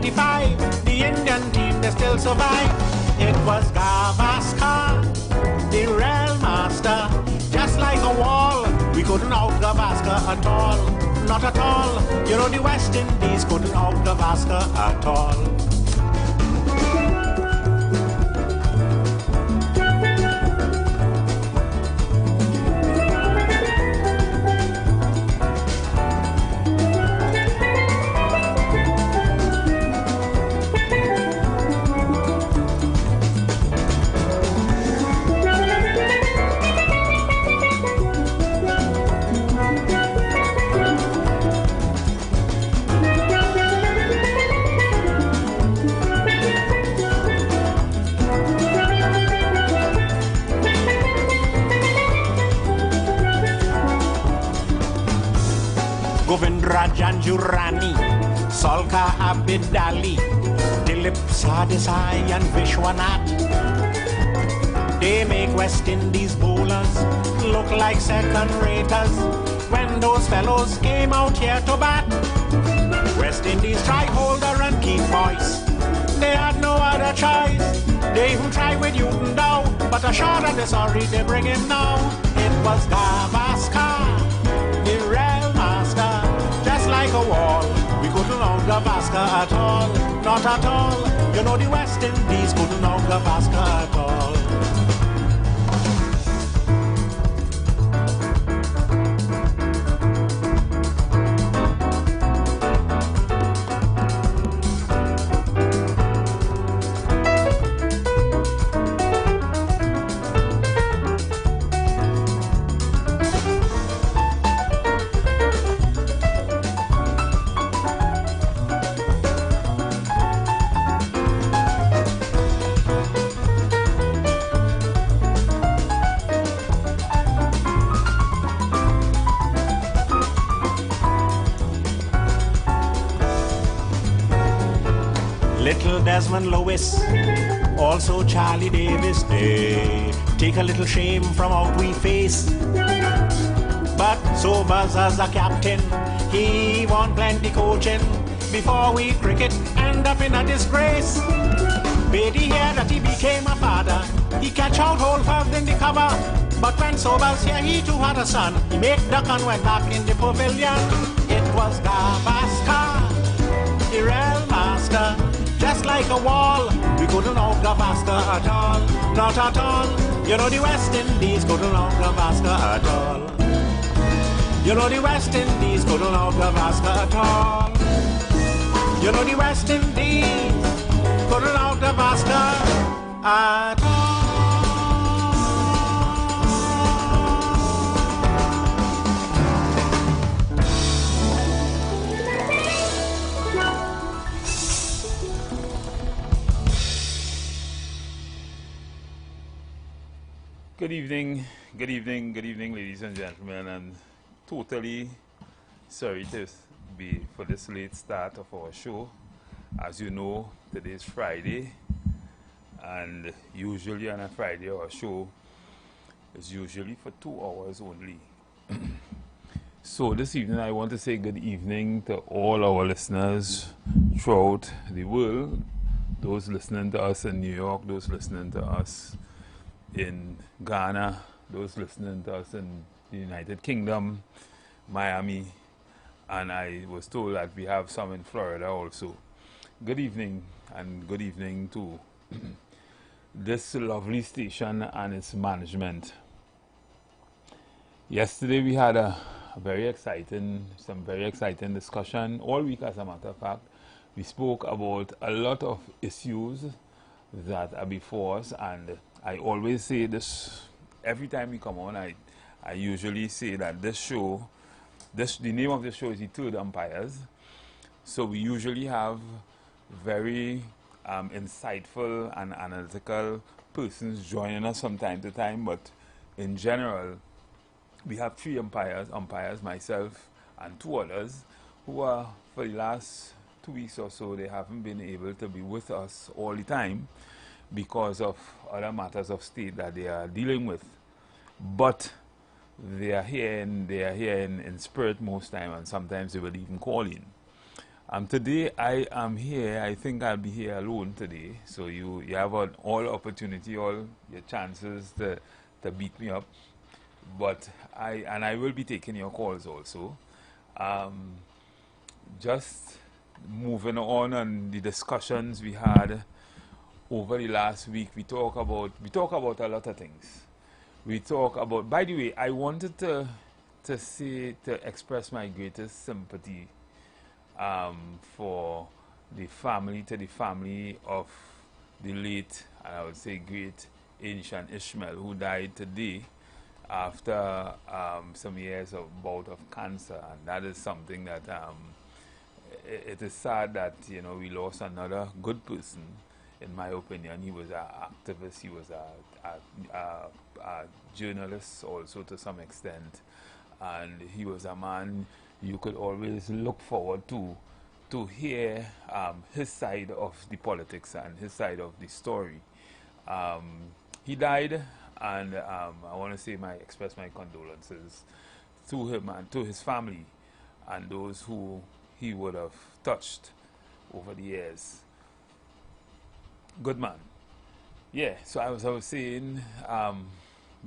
1995, the Indian team, they still survive. It was Gavaskar, the real master. Just like a wall, we couldn't out Gavaskar at all. Not at all. You know, the West Indies couldn't out Gavaskar at all. Janjurani, Solka Abidali, Dilip Sadesai and Vishwanath. They make West Indies bowlers look like second-raters when those fellows came out here to bat. West Indies tried holder and keep voice. They had no other choice. They even tried with Newton Dow, but a shot at the sorry they bring him now. It was Gavaskar, the real master. Just like a wall, we couldn't out Gavaskar at all. Not at all. You know the West Indies couldn't out Gavaskar at all. Desmond Lewis, also Charlie Davis, they take a little shame from out we face. But Sobers as a captain, he won plenty coaching before we cricket end up in a disgrace. Beatty here that he became a father, he catch out whole five in the cover. But when Sobers here, he too had a son, he made duck and went back in the pavilion. It was Gavaskar, the real master. Just like a wall, we couldn't out Gavaskar at all. Not at all. You know the West Indies couldn't out Gavaskar at all. You know the West Indies couldn't out Gavaskar at all. You know the West Indies couldn't out Gavaskar at all. Good evening, ladies and gentlemen, and totally sorry to be for this late start of our show. As you know, today is Friday, and usually on a Friday our show is usually for 2 hours only. So this evening I want to say good evening to all our listeners throughout the world, those listening to us in New York, those listening to us in Ghana, those listening to us in the United Kingdom, Miami, and I was told that we have some in Florida also. Good evening, and good evening to this lovely station and its management. Yesterday we had some very exciting discussion all week. As a matter of fact, we spoke about a lot of issues that are before us, and I always say this every time we come on. I usually say that this show, the name of the show is The Third Umpires. So we usually have very insightful and analytical persons joining us from time to time, but in general, we have 3 umpires, myself and 2 others, who are, for the last 2 weeks or so, they haven't been able to be with us all the time because of other matters of state that they are dealing with. But they are here in spirit most time, and sometimes they will even call in. Today I am here. I think I'll be here alone today. So you have all opportunity, all your chances to beat me up. But I will be taking your calls also. Just moving on the discussions we had over the last week. We talk about a lot of things. We talk about. By the way, I wanted to express my greatest sympathy for the family of the late, and I would say great, Ancient Ishmael, who died today after some years of bout of cancer. And that is something that it is sad that we lost another good person. In my opinion, he was an activist. He was a journalist also to some extent, and he was a man you could always look forward to hear his side of the politics and his side of the story. He died, and I want to express my condolences to him and to his family and those who he would have touched over the years. Good man. Yeah, so I was saying,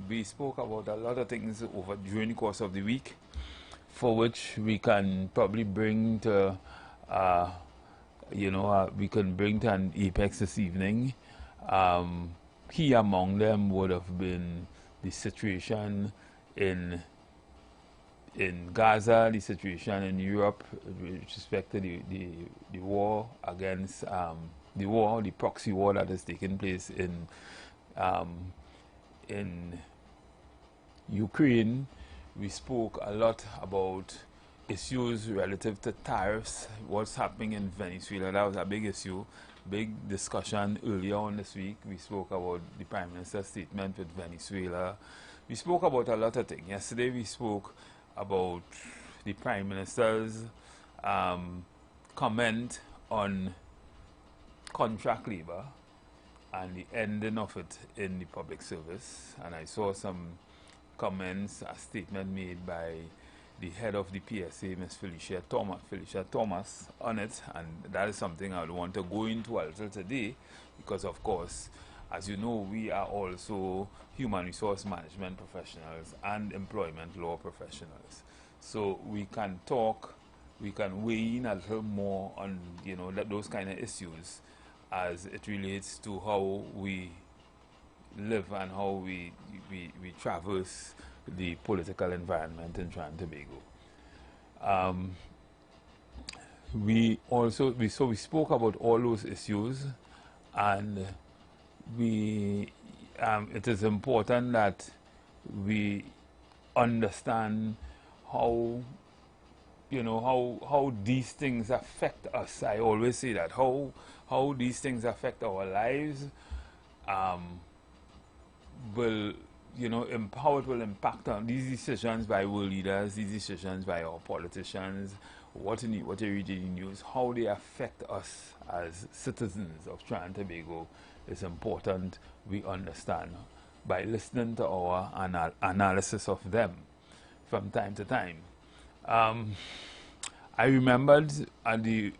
we spoke about a lot of things during the course of the week, for which we can probably bring to, we can bring to an apex this evening. Key among them would have been the situation in Gaza, the situation in Europe with respect to the war against the proxy war that is taking place in Ukraine. We spoke a lot about issues relative to tariffs, what's happening in Venezuela. That was a big issue, big discussion earlier on this week. We spoke about the Prime Minister's statement with Venezuela. We spoke about a lot of things. Yesterday we spoke about the Prime Minister's comment on contract labor and the ending of it in the public service. And I saw some comments, a statement made by the head of the PSA, Ms. Felicia Thomas, on it, and that is something I would want to go into a little today, because of course, as you know, we are also human resource management professionals and employment law professionals. So we can weigh in a little more on those kind of issues as it relates to how we live and how we traverse the political environment in Trinidad and Tobago. We spoke about all those issues, and it is important that we understand how these things affect us. I always say that how these things affect our lives how it will impact on these decisions by world leaders, these decisions by our politicians, what you read in the news, how they affect us as citizens of Trinidad and Tobago is important we understand by listening to our analysis of them from time to time. I remembered at the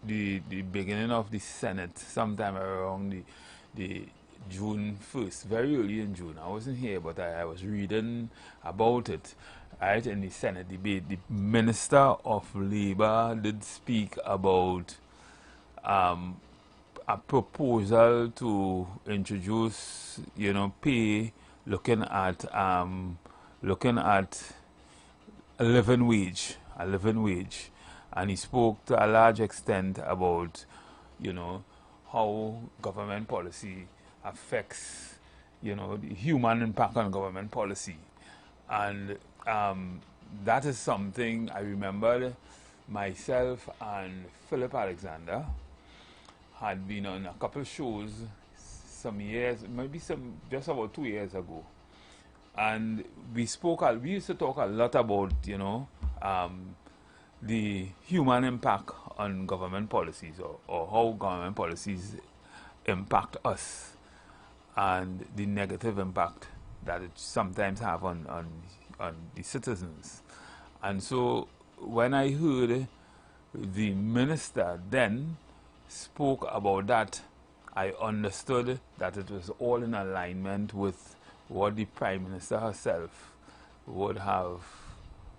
beginning of the Senate, sometime around the June 1st, very early in June. I wasn't here, but I was reading about it. Right, in the Senate debate, the Minister of Labor did speak about a proposal to introduce, pay looking at a living wage, and he spoke to a large extent about, how government policy affects, the human impact on government policy. And that is something I remember myself and Philip Alexander had been on a couple of shows some years, maybe just about 2 years ago. And we used to talk a lot about, the human impact on government policies, or how government policies impact us, and the negative impact that it sometimes have on the citizens. And so when I heard the minister then spoke about that, I understood that it was all in alignment with what the Prime Minister herself would have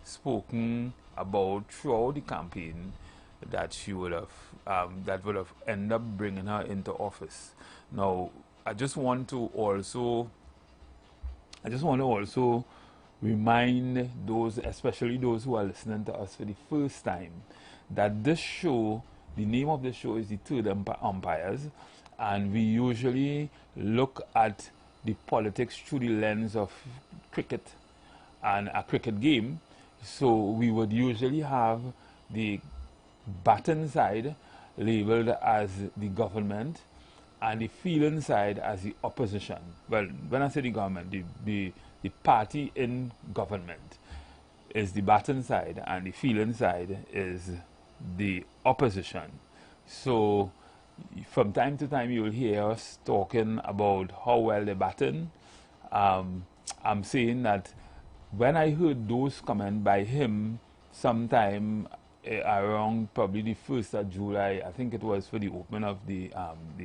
spoken about throughout the campaign, that she would have that would have ended up bringing her into office. Now, I just want to also remind those, especially those who are listening to us for the first time, that this show, the name of the show is The Third Umpires, and we usually look at the politics through the lens of cricket and a cricket game. So we would usually have the batting side labeled as the government and the feeling side as the opposition. Well, when I say the government, the party in government is the batting side and the feeling side is the opposition. So from time to time you will hear us talking about how well they're batting. I'm saying that when I heard those comments by him sometime around probably the 1st of July, I think it was for the opening of the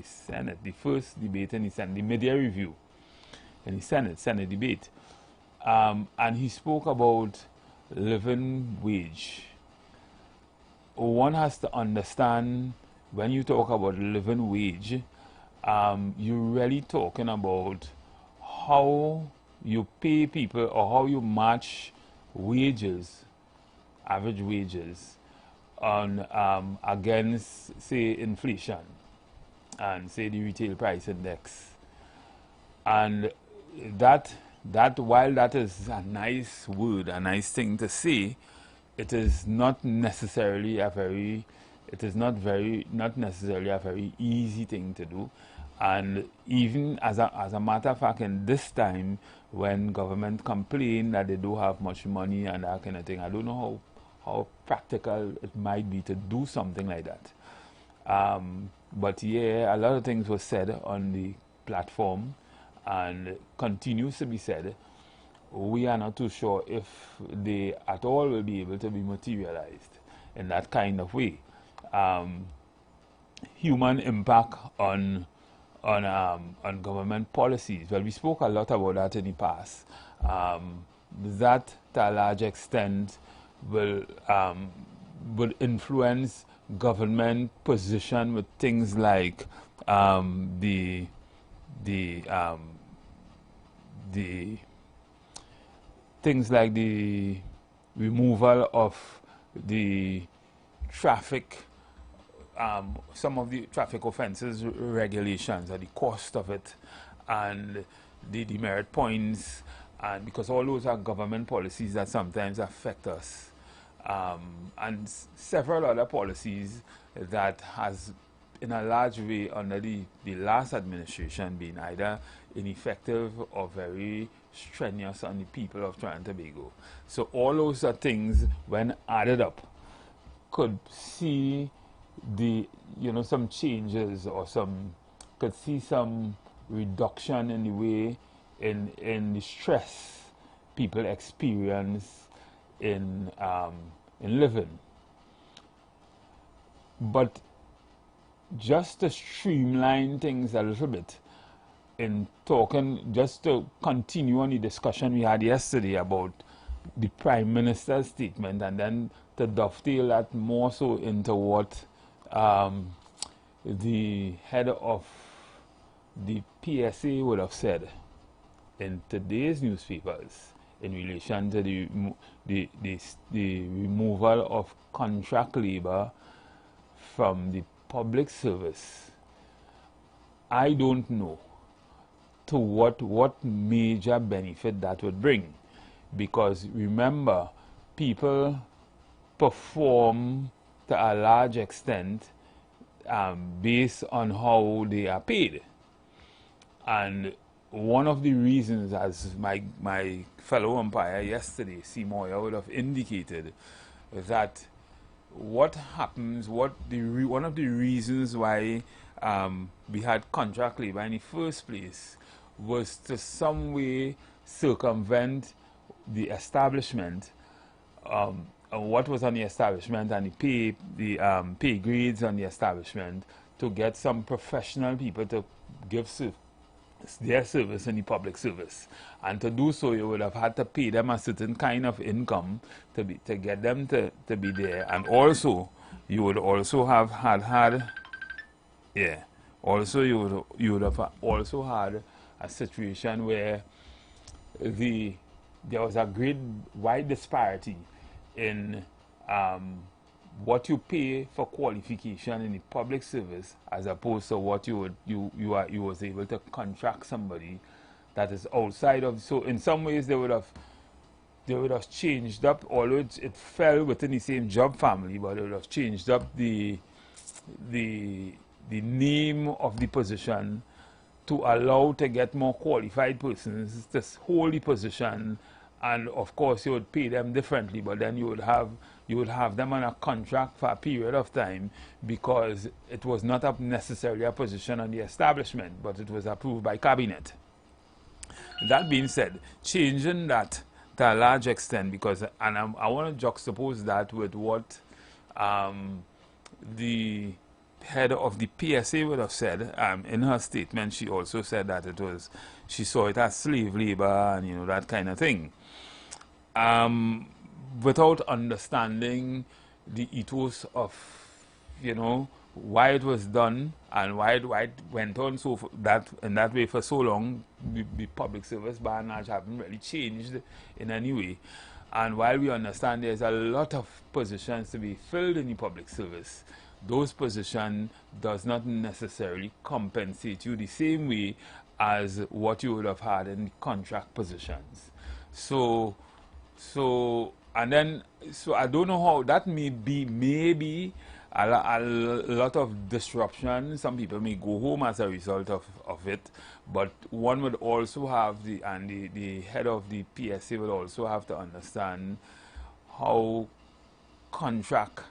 Senate, the first debate in the Senate, the media review in the Senate debate. And he spoke about living wage. One has to understand, when you talk about living wage, you're really talking about how you pay people or how you match wages, average wages, on against, say, inflation and, say, the retail price index. And that while that is a nice word, a nice thing to say, it is not necessarily a very easy thing to do. And even as a matter of fact, in this time when government complain that they don't have much money and that kind of thing, I don't know how practical it might be to do something like that. But yeah, a lot of things were said on the platform and continues to be said. We are not too sure if they at all will be able to be materialized in that kind of way. Human impact on government policies. Well, we spoke a lot about that in the past. That to a large extent will influence government position with things like the removal of the traffic, some of the traffic offences regulations, and the cost of it, and the demerit points, and because all those are government policies that sometimes affect us, and several other policies that has in a large way under the last administration been either ineffective or very strenuous on the people of Trinidad and Tobago. So all those are things, when added up, could see some changes, or could see some reduction in the way in the stress people experience in living. But just to streamline things a little bit, in talking, just to continue on the discussion we had yesterday about the Prime Minister's statement, and then to dovetail that more so into what the head of the PSA would have said in today's newspapers in relation to the removal of contract labor from the public service. I don't know to what major benefit that would bring, because remember, people perform to a large extent based on how they are paid. And one of the reasons, as my fellow umpire yesterday, Seymour, would have indicated, that what happens, one of the reasons why we had contract labor in the first place was to some way circumvent the establishment what was on the establishment and the pay grades on the establishment to get some professional people to give their service in the public service. And to do so, you would have had to pay them a certain kind of income to get them to be there. And also, you would also have also you would have also had a situation where there was a great wide disparity in what you pay for qualification in the public service as opposed to what you was able to contract somebody that is outside of. So in some ways they would have changed up, although it fell within the same job family, but it would have changed up the name of the position to allow to get more qualified persons to hold the position. And of course you would pay them differently, but then you would have them on a contract for a period of time because it was not necessarily a position on the establishment, but it was approved by cabinet. That being said, changing that to a large extent, because I want to juxtapose that with what the head of the PSA would have said. In her statement, she also said that she saw it as slave labor and that kind of thing. Without understanding the ethos of why it was done and why it went on in that way for so long. The public service by and large haven't really changed in any way. And while we understand there's a lot of positions to be filled in the public service, those positions does not necessarily compensate you the same way as what you would have had in contract positions. So I don't know how that may be a lot of disruption. Some people may go home as a result of it, but one would also have the head of the PSA would also have to understand how contract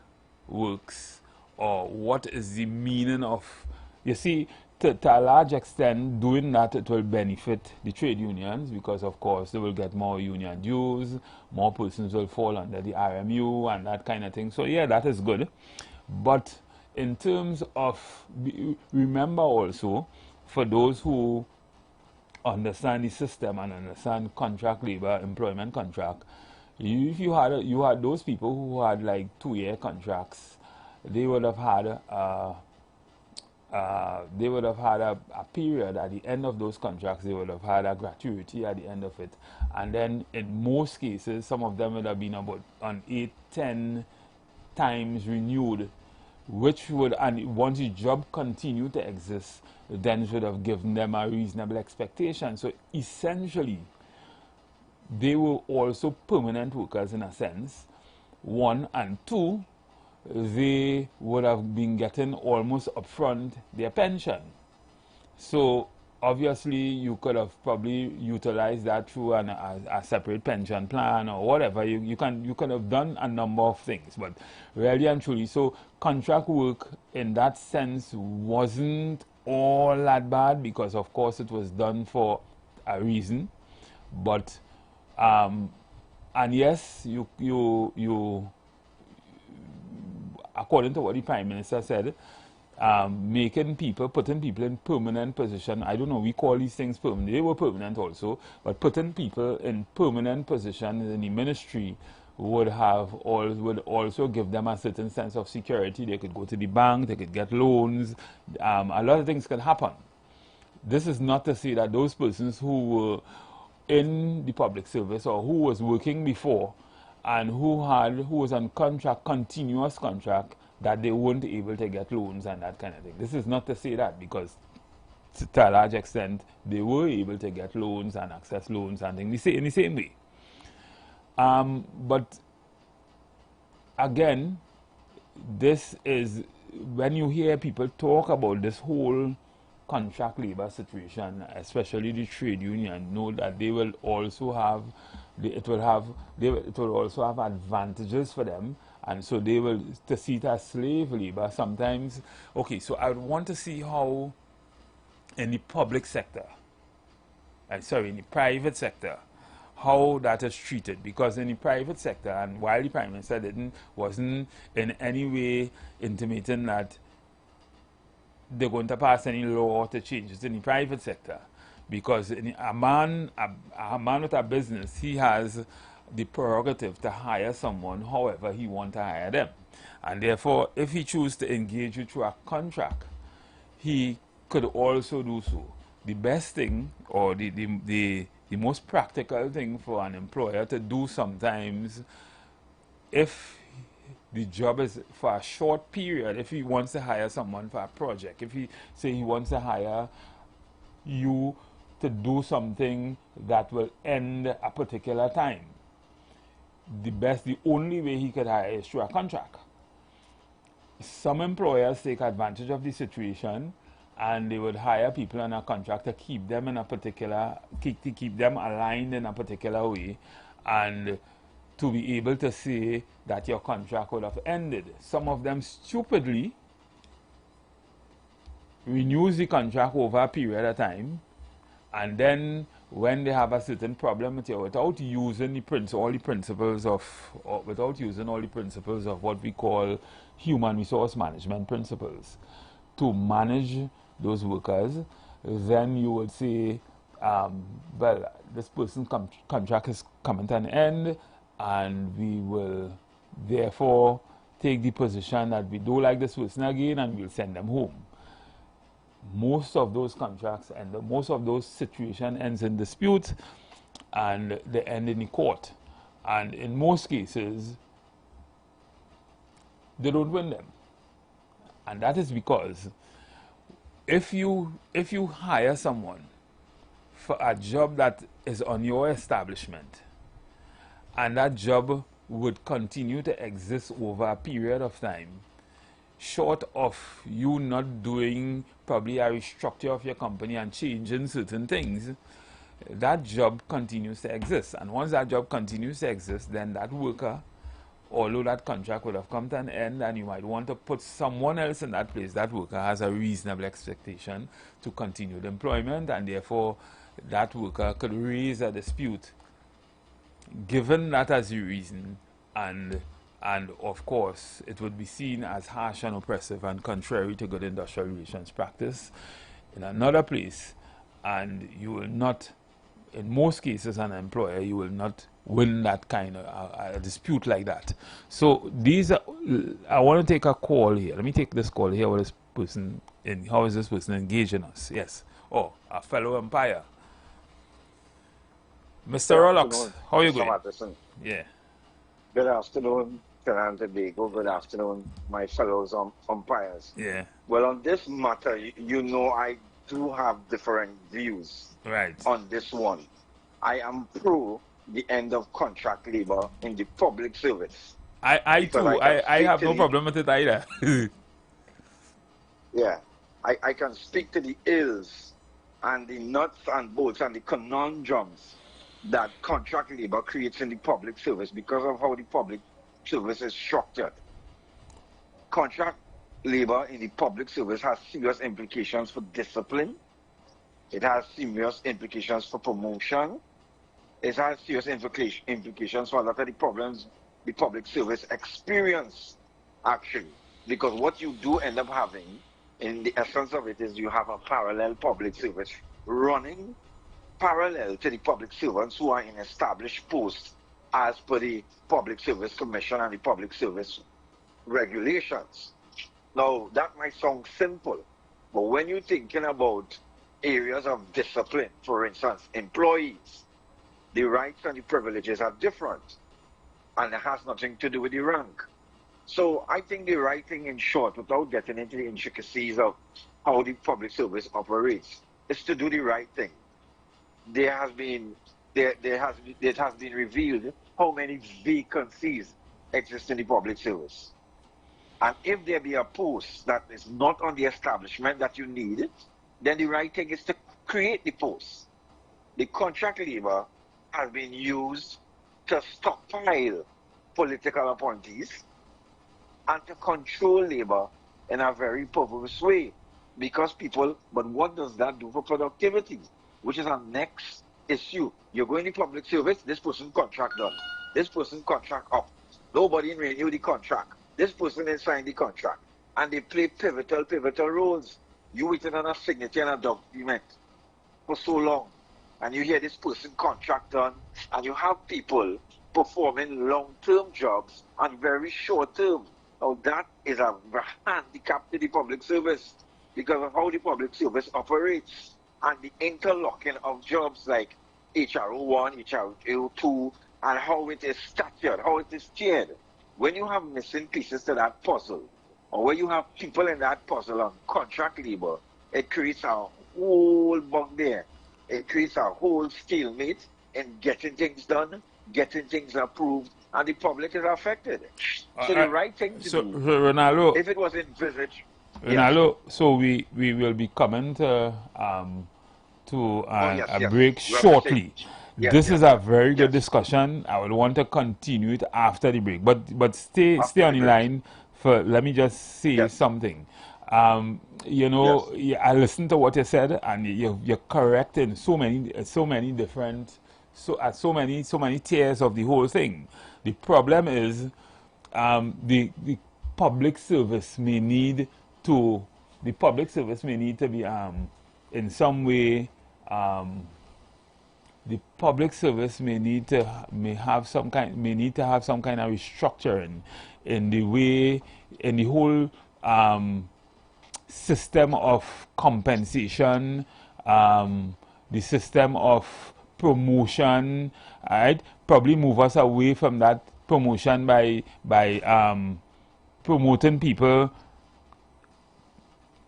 works, or what is the meaning of, you see, to a large extent, doing that, it will benefit the trade unions because, of course, they will get more union dues, more persons will fall under the RMU and that kind of thing. So, yeah, that is good. But in terms of, remember also, for those who understand the system and understand contract labor, employment contract, if you had those people who had like 2-year contracts, they would have had a period at the end of those contracts. They would have had a gratuity at the end of it, and then in most cases, some of them would have been about 8-10 times renewed, which would, and once the job continued to exist, then should have given them a reasonable expectation. So essentially, they were also permanent workers in a sense, one, and two, they would have been getting almost upfront their pension. So obviously you could have probably utilized that through a separate pension plan or whatever. You could have done a number of things, but really and truly, so contract work in that sense wasn't all that bad because of course it was done for a reason. But and yes, you according to what the Prime Minister said, putting people in permanent position. I don't know, we call these things permanent. They were permanent also, but putting people in permanent position in the ministry would also give them a certain sense of security. They could go to the bank, they could get loans. A lot of things could happen. This is not to say that those persons who were in the public service or who was working before and who was on contract, continuous contract, that they weren't able to get loans and that kind of thing. This is not to say that, because to a large extent they were able to get loans and access loans and things in the same way. But again, this is when you hear people talk about this whole contract labor situation, especially the trade union, know that they will also have it will also have advantages for them, and so they will to see it as slave labor sometimes. Okay, so I want to see how in the public sector, in the private sector, how that is treated, because in the private sector, and while the Prime Minister wasn't in any way intimating that they're going to pass any law to change it in the private sector, because a man with a business, he has the prerogative to hire someone however he wants to hire them, and therefore if he chooses to engage you through a contract, he could also do so. The best thing, or the most practical thing for an employer to do sometimes, if the job is for a short period, if he wants to hire someone for a project, if he say he wants to hire you to do something that will end a particular time, the only way he could hire is through a contract. Some employers take advantage of the situation, and they would hire people on a contract to keep them in a particular, keep them aligned in a particular way, and to be able to say that your contract would have ended. Some of them stupidly renews the contract over a period of time, and then when they have a certain problem with you, without using all the principles of what we call human resource management principles to manage those workers, then you would say, well, this person's contract is coming to an end, and we will therefore take the position that we don't like this person again, and we'll send them home. Most of those contracts and most of those situations ends in dispute, and they end in the court. And in most cases, they don't win them. And that is because if you hire someone for a job that is on your establishment, and that job would continue to exist over a period of time, short of you not doing probably a restructure of your company and changing certain things, that job continues to exist. And once that job continues to exist, then that worker, although that contract would have come to an end and you might want to put someone else in that place, that worker has a reasonable expectation to continue the employment, and therefore that worker could raise a dispute given that as the reason, and of course it would be seen as harsh and oppressive and contrary to good industrial relations practice in another place, and you will not, in most cases, an employer, you will not win that kind of a dispute like that. So these are, I want to take a call here. Let me take this call here with this person. How is this person engaging us? Yes. Oh, a fellow umpire. Mr. Rolex, how are you going? Matteson. Yeah. Good afternoon, Tenant Tobago. Good afternoon, my fellows umpires. Yeah. Well, on this matter, you know I do have different views on this one. I am pro the end of contract labor in the public service. I too. I have no problem with it either. Yeah. I can speak to the ills and the nuts and bolts and the conundrums that contract labor creates in the public service because of how the public service is structured. Contract labor in the public service has serious implications for discipline. It has serious implications for promotion. It has serious implications for a lot of the problems the public service experience, actually. Because what you do end up having, in the essence of it, is you have a parallel public service running parallel to the public servants who are in established posts as per the Public Service Commission and the public service regulations. Now, that might sound simple, but when you're thinking about areas of discipline, for instance, employees, the rights and the privileges are different, and it has nothing to do with the rank. So I think the right thing, in short, without getting into the intricacies of how the public service operates, is to do the right thing. It has been revealed how many vacancies exist in the public service. And if there be a post that is not on the establishment that you need, then the right thing is to create the post. The contract labor has been used to stockpile political appointees and to control labor in a very perverse way. Because but what does that do for productivity? Which is our next issue. You go in the public service, this person contract done. This person contract up. Nobody renew the contract. This person then sign the contract. And they play pivotal roles. You waiting on a signature and a document for so long. And you hear this person contract done, and you have people performing long-term jobs and very short-term. Now that is a handicap to the public service because of how the public service operates and the interlocking of jobs like HRO1, HRO2, and how it is structured, how it is steered. When you have missing pieces to that puzzle, or when you have people in that puzzle on contract labor, it creates a whole bug there. It creates a whole stalemate in getting things done, getting things approved, and the public is affected. So the right thing to do, Ronaldo, if it was envisaged... Ronaldo, so we will be coming to a break shortly. This is a very good discussion. I would want to continue it after the break, but stay on the line. Let me just say something. You know, I listened to what you said, and you're correct in so many different, so many tiers of the whole thing. The problem is, the public service may need to be in some way. The public service may need to have some kind of restructuring in the whole system of compensation, the system of promotion, right? Probably move us away from that promotion by promoting people.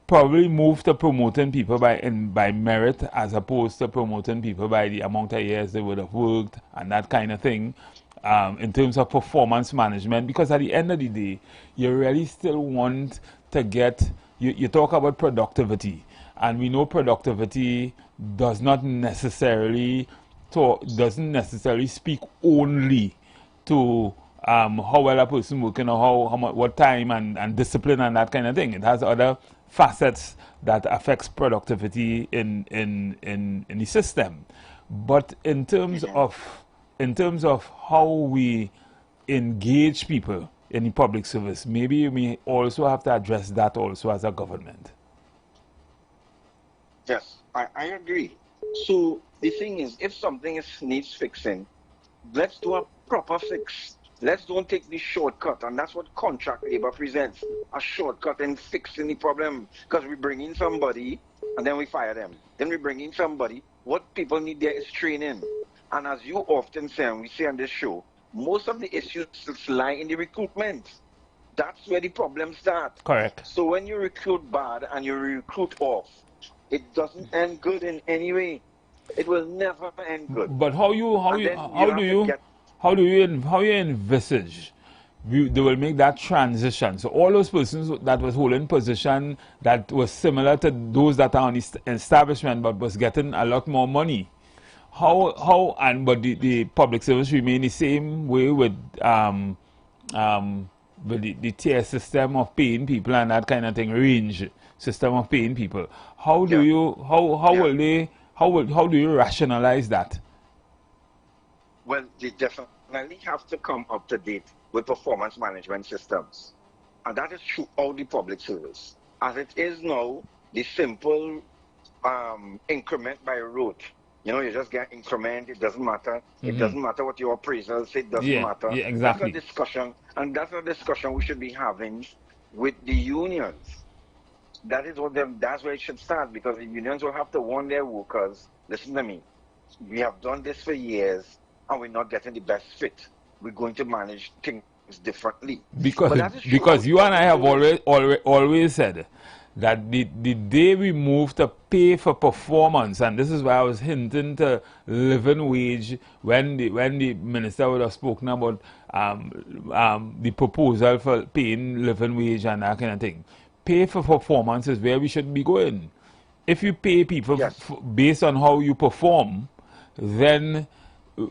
Probably move to promoting people by merit as opposed to promoting people by the amount of years they would have worked and that kind of thing, in terms of performance management. Because at the end of the day, you really still want to get, you talk about productivity, and we know productivity doesn't necessarily speak only to how well a person working, or what time and discipline and that kind of thing. It has other facets that affects productivity in the system. But in terms of how we engage people in the public service, maybe we also have to address that also as a government. Yes, I agree. So the thing is, if something needs fixing, let's do a proper fix. Let's don't take the shortcut, and that's what contract labor presents, a shortcut in fixing the problem. Because we bring in somebody, and then we fire them. Then we bring in somebody. What people need there is training. And as you often say, and we say on this show, most of the issues lie in the recruitment. That's where the problems start. Correct. So when you recruit bad and you recruit off, it doesn't end good in any way. It will never end good. But how do you envisage they will make that transition? So all those persons that was holding position that was similar to those that are on the establishment but was getting a lot more money, but the public service remain the same way with the tier system of paying people and that kind of thing, range system of paying people. How do you rationalize that? Well, they definitely have to come up to date with performance management systems. And that is throughout the public service. As it is now, the simple increment by rote. You know, you just get increment, it doesn't matter. It doesn't matter what your appraisal says, it doesn't matter. Yeah, exactly. That's a discussion, and that's a discussion we should be having with the unions. That's where it should start, because the unions will have to warn their workers, listen to me, we have done this for years, and we're not getting the best fit. We're going to manage things differently. Because you and I have always said that the day we move to pay for performance, and this is why I was hinting to living wage when the minister would have spoken about the proposal for paying living wage and that kind of thing. Pay for performance is where we should be going. If you pay people based on how you perform, then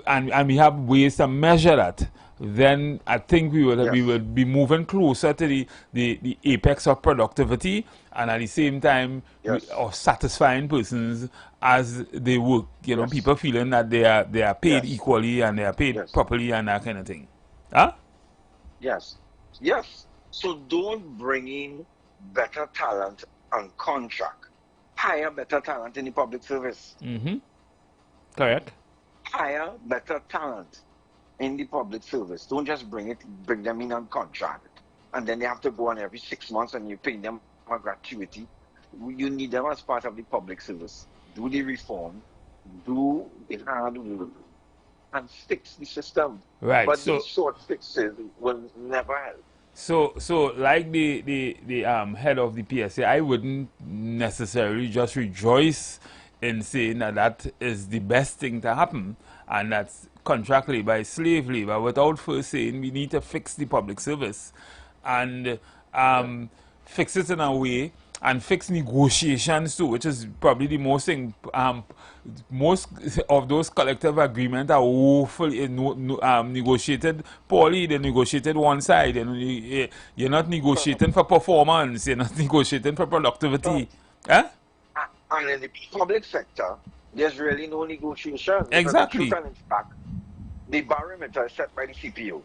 and we have ways to measure that, then I think we would be moving closer to the apex of productivity, and at the same time of satisfying persons as they work. You know, people feeling that they are paid equally and they are paid properly and that kind of thing. Huh? Yes. Yes. So don't bring in better talent on contract. Hire better talent in the public service. Correct. Hire better talent in the public service. Don't just bring them in on contract. And then they have to go on every 6 months and you pay them a gratuity. You need them as part of the public service. Do the reform, do the hard work, and fix the system. Right. But so, these short fixes will never help. So like the head of the PSA, I wouldn't necessarily just rejoice in saying that is the best thing to happen, and that's contract labor, slave labor, without first saying we need to fix the public service and fix it in a way, and fix negotiations too, which is probably the most thing. Most of those collective agreements are woefully negotiated poorly. They negotiated one side, and you're not negotiating for performance. You're not negotiating for productivity. Huh? And in the public sector, there's really no negotiation. Exactly. In fact, the barometer is set by the CPO,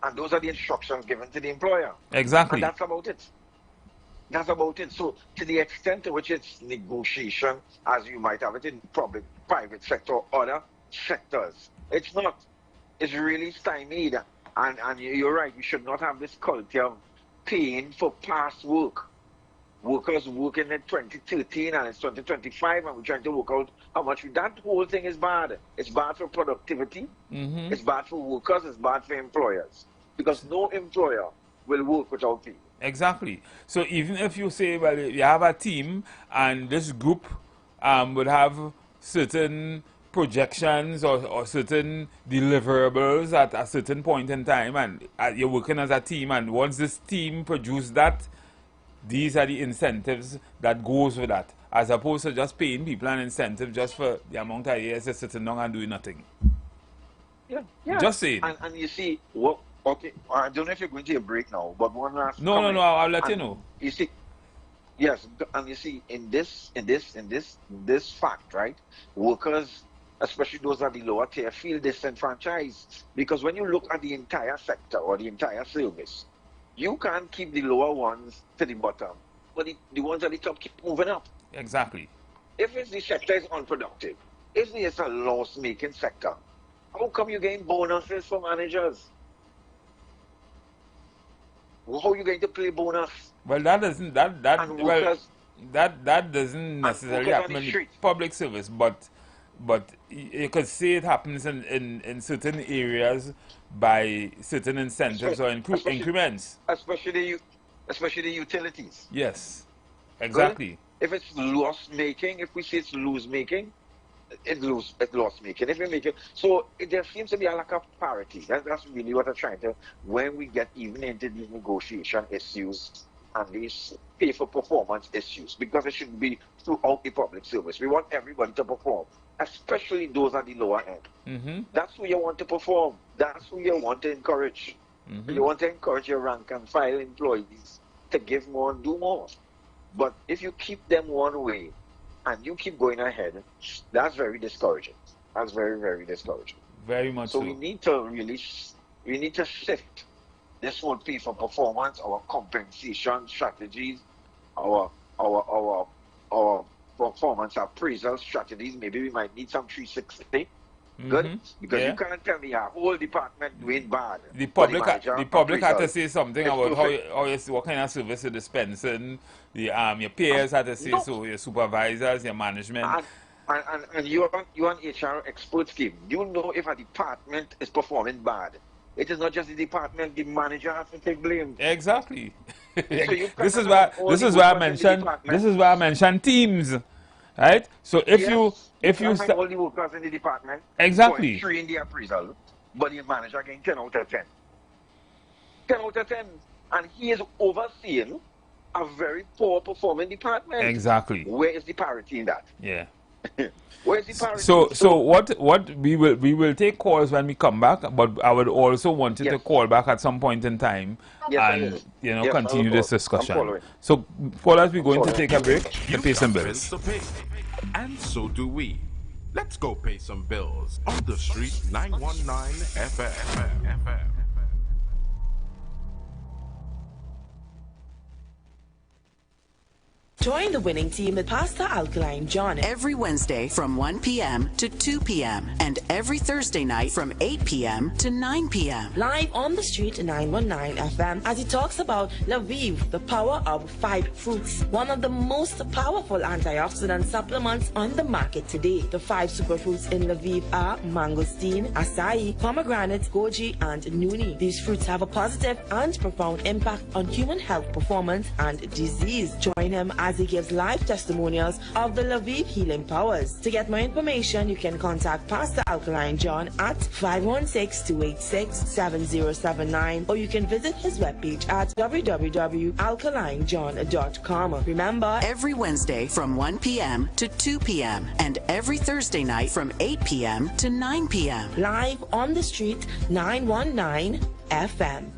and those are the instructions given to the employer. Exactly. And that's about it. That's about it. So, to the extent to which it's negotiation, as you might have it in public, private sector, other sectors, it's not. It's really stymied. And you're right, we should not have this culture of paying for past work. Workers working in 2013 and it's 2025, and we're trying to work out how much. That whole thing is bad. It's bad for productivity. It's bad for workers. It's bad for employers. Because no employer will work without people. Exactly. So even if you say, well, you have a team and this group would have certain projections or certain deliverables at a certain point in time, and you're working as a team, and once this team produces that, these are the incentives that goes with that, as opposed to just paying people an incentive just for the amount of years they're sitting down and doing nothing. Yeah. Just saying. And you see, what? Okay, I don't know if you're going to a break now, but one last No, I'll let you know. You see, yes, and you see, in this fact, right, workers, especially those at the lower tier, feel disenfranchised, because when you look at the entire sector or the entire service, you can't keep the lower ones to the bottom, but the ones at the top keep moving up. Exactly. If the sector is unproductive, if it's a loss-making sector, how come you're getting bonuses for managers? How are you going to play bonus? Well, that doesn't necessarily happen in the public service, but you could say it happens in certain areas by certain incentives or increments. Especially the utilities. Yes, exactly. Good? If it's loss making, if we say it's lose making, it's loss making. If we make it, so there seems to be a lack of parity. That's really what I'm trying to. When we get even into these negotiation issues and these pay for performance issues, because it should be throughout the public service. We want everybody to perform, especially those at the lower end. That's who you want to perform. That's who you want to encourage. You want to encourage your rank and file employees to give more and do more. But if you keep them one way and you keep going ahead, that's very discouraging. That's very, very discouraging. Very much so. So we need to shift this whole pay for performance, our compensation strategies, our performance appraisal strategies. Maybe we might need some 360. Good? Because you can't tell me a whole department doing bad. The public had to say something about what kind of service you're dispensing. Your peers had to say so, your supervisors, your management. And you're an HR expert scheme. You know if a department is performing bad. It is not just the department, the manager has to take blame. Exactly. So this is why I mentioned teams. Right? So if you all the workers in the department, exactly, 3 in the appraisal, but the manager getting 10 out of 10. 10 out of 10. And he is overseeing a very poor performing department. Exactly. Where is the parity in that? Yeah. Where's the parity? So what we will take calls when we come back, but I would also want you to call back at some point in time and continue this discussion. So for us, we're going to take a break to pay some bills. And so do we. Let's go pay some bills on the street 919 FM. Join the winning team with Pasta Alkaline John every Wednesday from 1 p.m. to 2 p.m. and every Thursday night from 8 p.m. to 9 p.m. live on the street 919 FM as he talks about LaVive, the power of 5 fruits, one of the most powerful antioxidant supplements on the market today. The 5 superfruits in LaVive are mangosteen, acai, pomegranate, goji, and nuni. These fruits have a positive and profound impact on human health performance and disease. Join him as he gives live testimonials of the LaVive healing powers. To get more information, you can contact Pastor Alkaline John at 516-286-7079, or you can visit his webpage at www.alkalinejohn.com. Remember, every Wednesday from 1 p.m. to 2 p.m. and every Thursday night from 8 p.m. to 9 p.m. live on the street 919 FM.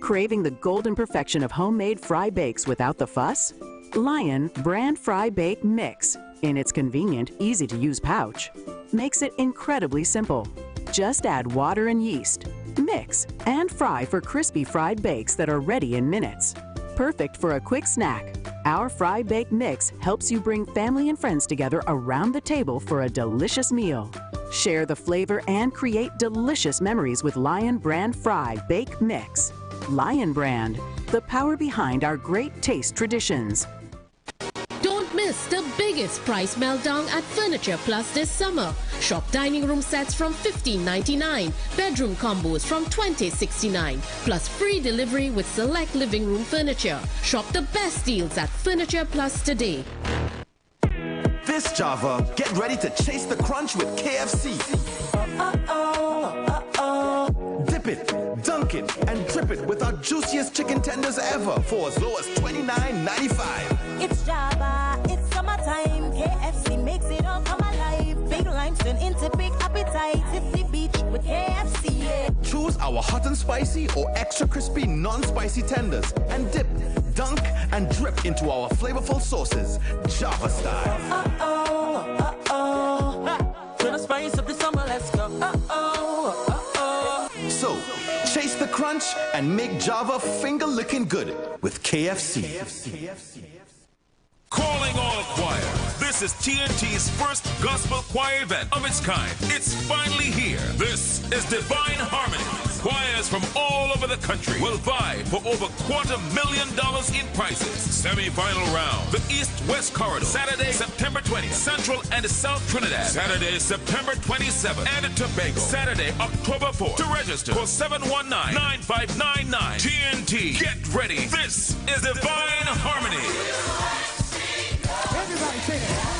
Craving the golden perfection of homemade fry bakes without the fuss? Lion Brand Fry Bake Mix, in its convenient, easy-to-use pouch, makes it incredibly simple. Just add water and yeast, mix, and fry for crispy fried bakes that are ready in minutes. Perfect for a quick snack, our Fry Bake Mix helps you bring family and friends together around the table for a delicious meal. Share the flavor and create delicious memories with Lion Brand Fry Bake Mix. Lion Brand, the power behind our great taste traditions. Don't miss the biggest price meltdown at Furniture Plus this summer. Shop dining room sets from $15.99, bedroom combos from $20.69, plus free delivery with select living room furniture. Shop the best deals at Furniture Plus today. This Java, get ready to chase the crunch with KFC. Dip it, dunk it, and drip it with our juiciest chicken tenders ever for as low as $29.95. It's Java, it's summertime. KFC makes it all come alive. Big limestone into big appetite. Hit the beach with KFC. Yeah. Choose our hot and spicy or extra crispy non-spicy tenders and dip, dunk, and drip into our flavorful sauces, Java style. To the spice of the summer, let's go. So, chase the crunch and make Java finger-licking good with KFC. Calling all choir. This is TNT's first gospel choir event of its kind. It's finally here. This is Divine Harmony. Choirs from all over the country will vie for over $250,000 in prizes. Semi-final round. The East-West Corridor. Saturday, September 20th. Central and South Trinidad. Saturday, September 27th. And Tobago. Saturday, October 4th. To register, call 719-9599. TNT. Get ready. This is Divine Harmony. Everybody say that.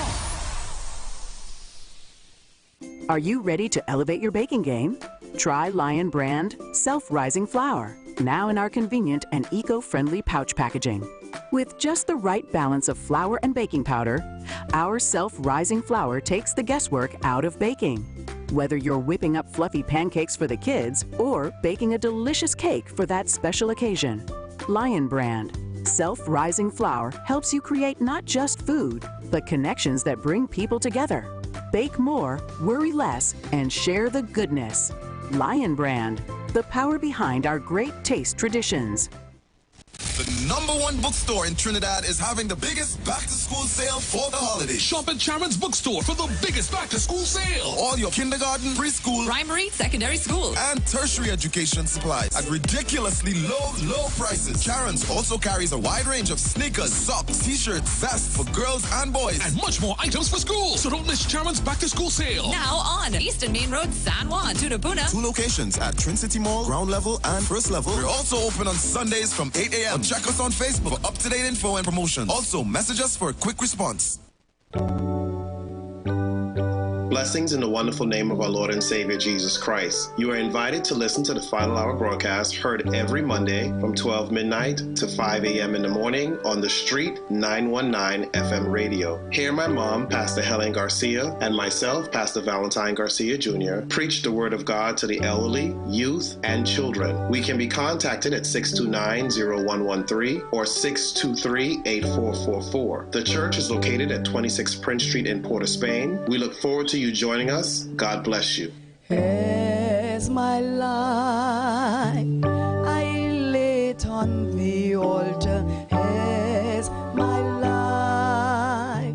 Are you ready to elevate your baking game? Try Lion Brand Self-Rising Flour, now in our convenient and eco-friendly pouch packaging. With just the right balance of flour and baking powder, our Self-Rising Flour takes the guesswork out of baking. Whether you're whipping up fluffy pancakes for the kids or baking a delicious cake for that special occasion, Lion Brand Self-Rising Flour helps you create not just food, but connections that bring people together. Bake more, worry less, and share the goodness. Lion Brand, the power behind our great taste traditions. The #1 bookstore in Trinidad is having the biggest back-to-school sale for the holidays. Shop at Sharon's Bookstore for the biggest back-to-school sale. All your kindergarten, preschool, primary, secondary school, and tertiary education supplies at ridiculously low prices. Sharon's also carries a wide range of sneakers, socks, t-shirts, vests for girls and boys, and much more items for school. So don't miss Sharon's back-to-school sale. Now on Eastern Main Road, San Juan, Tunapuna. 2 locations at Trin City Mall, ground level and first level. We're also open on Sundays from 8 a.m. Check us on Facebook for up-to-date info and promotions. Also, message us for a quick response. Blessings in the wonderful name of our Lord and Savior Jesus Christ. You are invited to listen to the Final Hour broadcast heard every Monday from 12 midnight to 5 a.m. in the morning on The Street 919 FM radio. Hear my mom, Pastor Helen Garcia, and myself, Pastor Valentine Garcia Jr., preach the Word of God to the elderly, youth, and children. We can be contacted at 629-0113 or 623-8444. The church is located at 26 Prince Street in Port of Spain. We look forward to you joining us. God bless you. As my life I lay it on the altar, as my life.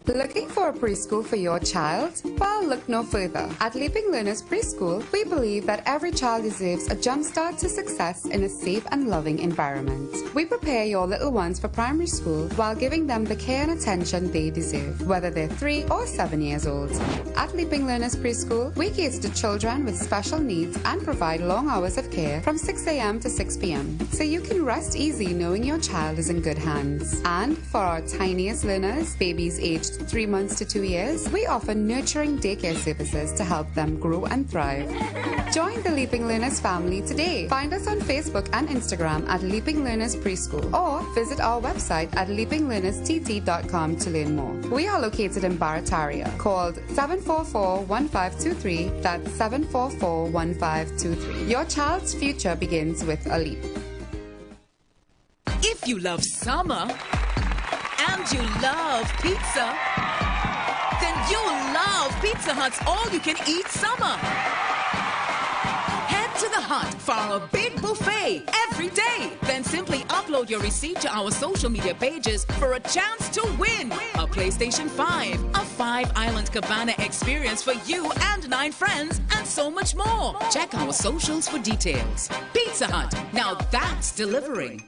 Looking for a preschool for your child? Well, look no further. At Leaping Learners Preschool, we believe that every child deserves a jumpstart to success in a safe and loving environment. We prepare your little ones for primary school while giving them the care and attention they deserve, whether they're 3 or 7 years old. At Leaping Learners Preschool, we cater to children with special needs and provide long hours of care from 6 a.m. to 6 p.m. so you can rest easy knowing your child is in good hands. And for our tiniest learners, babies aged 3 months to 2 years, we offer nurturing daycare services to help them grow and thrive. Join the Leaping Learners family today. Find us on Facebook and Instagram at Leaping Learners Preschool or visit our website at leapinglearnerstt.com to learn more. We are located in Barataria, called 744-1523. That's 744-1523. Your child's future begins with a leap. If you love summer and you love pizza, then you'll love Pizza Hut's all-you-can-eat summer. Head to the Hut for our big buffet every day. Then simply upload your receipt to our social media pages for a chance to win a PlayStation 5, a 5-island cabana experience for you and 9 friends, and so much more. Check our socials for details. Pizza Hut, now that's delivering.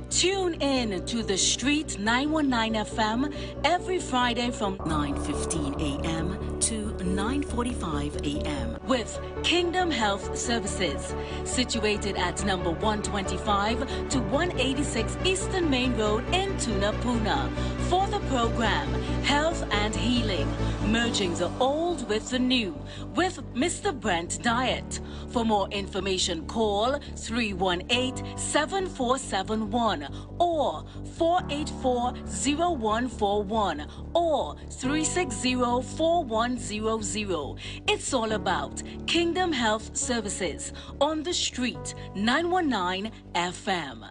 Tune in to The Street 919 FM every Friday from 9:15 a.m. to 9:45 a.m. with Kingdom Health Services, situated at number 125 to 186 Eastern Main Road in Tunapuna. For the program Health and Healing, merging the old with the new, with Mr. Brent Diet. For more information, call 318-7471 or 484-0141 or 360-4100. It's all about Kingdom Health Services on The Street 919 FM.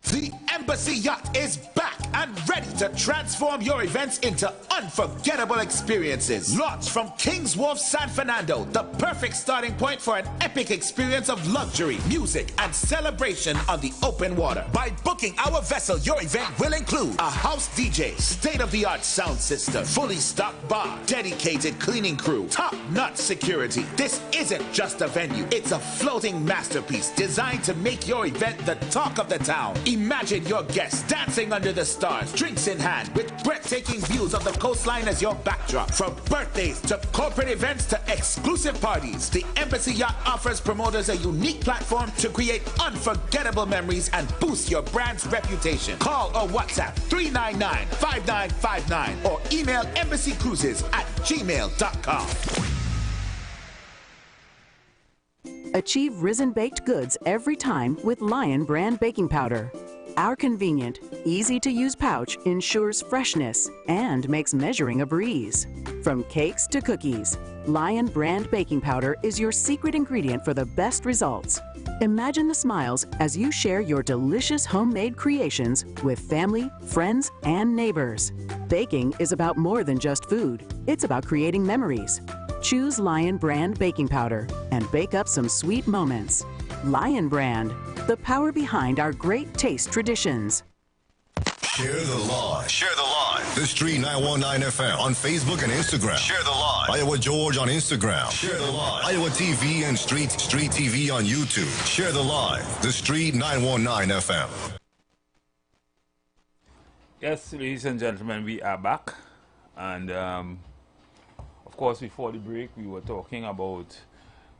The Embassy Yacht is back and ready to transform your events into unforgettable experiences. Launched from Kings Wharf, San Fernando, the perfect starting point for an epic experience of luxury, music, and celebration on the open water. By booking our vessel, your event will include a house DJ, state-of-the-art sound system, fully stocked bar, dedicated cleaning crew, top-notch security. This isn't just a venue, it's a floating masterpiece designed to make your event the talk of the town. Imagine your guests dancing under the stars, drinks in hand, with breathtaking views of the coastline as your backdrop. From birthdays to corporate events to exclusive parties, the Embassy Yacht offers promoters a unique platform to create unforgettable memories and boost your brand's reputation. Call or WhatsApp 399-5959 or email embassycruises@gmail.com. Achieve risen baked goods every time with Lion brand baking powder. Our convenient, easy-to-use pouch ensures freshness and makes measuring a breeze. From cakes to cookies, Lion brand baking powder is your secret ingredient for the best results. Imagine the smiles as you share your delicious homemade creations with family, friends, and neighbors. Baking is about more than just food. It's about creating memories. Choose Lion brand baking powder and bake up some sweet moments. Lion brand, the power behind our great taste traditions. Share the live. Share the live. The Street 919 FM on Facebook and Instagram. Share the live. Iowa George on Instagram. Share the live. Iowa TV and Street TV on YouTube. Share the live. The Street 919 FM. Yes, ladies and gentlemen, we are back. And of course, before the break, we were talking about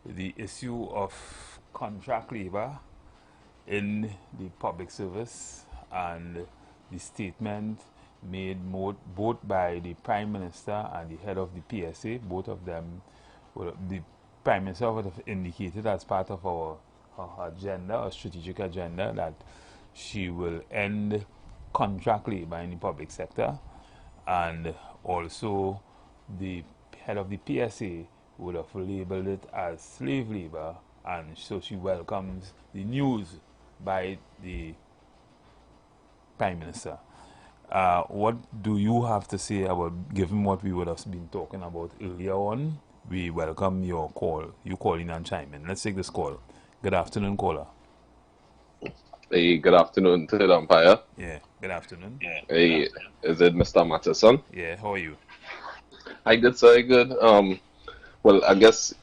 the issue of contract labor in the public service and the statement made both by the Prime Minister and the head of the PSA. Both of them, the Prime Minister would have indicated as part of her agenda, or strategic agenda, that she will end contract labor in the public sector, and also the head of the PSA would have labeled it as slave labor, and so she welcomes the news by the Prime Minister. What do you have to say about, given what we would have been talking about earlier on? We welcome your call. You call in and chime in. Let's take this call. Good afternoon, caller. Hey, good afternoon to the umpire. Yeah, good afternoon. Hey, is it Mr. Matterson? Yeah, how are you? I good, sir, good. Well, I guess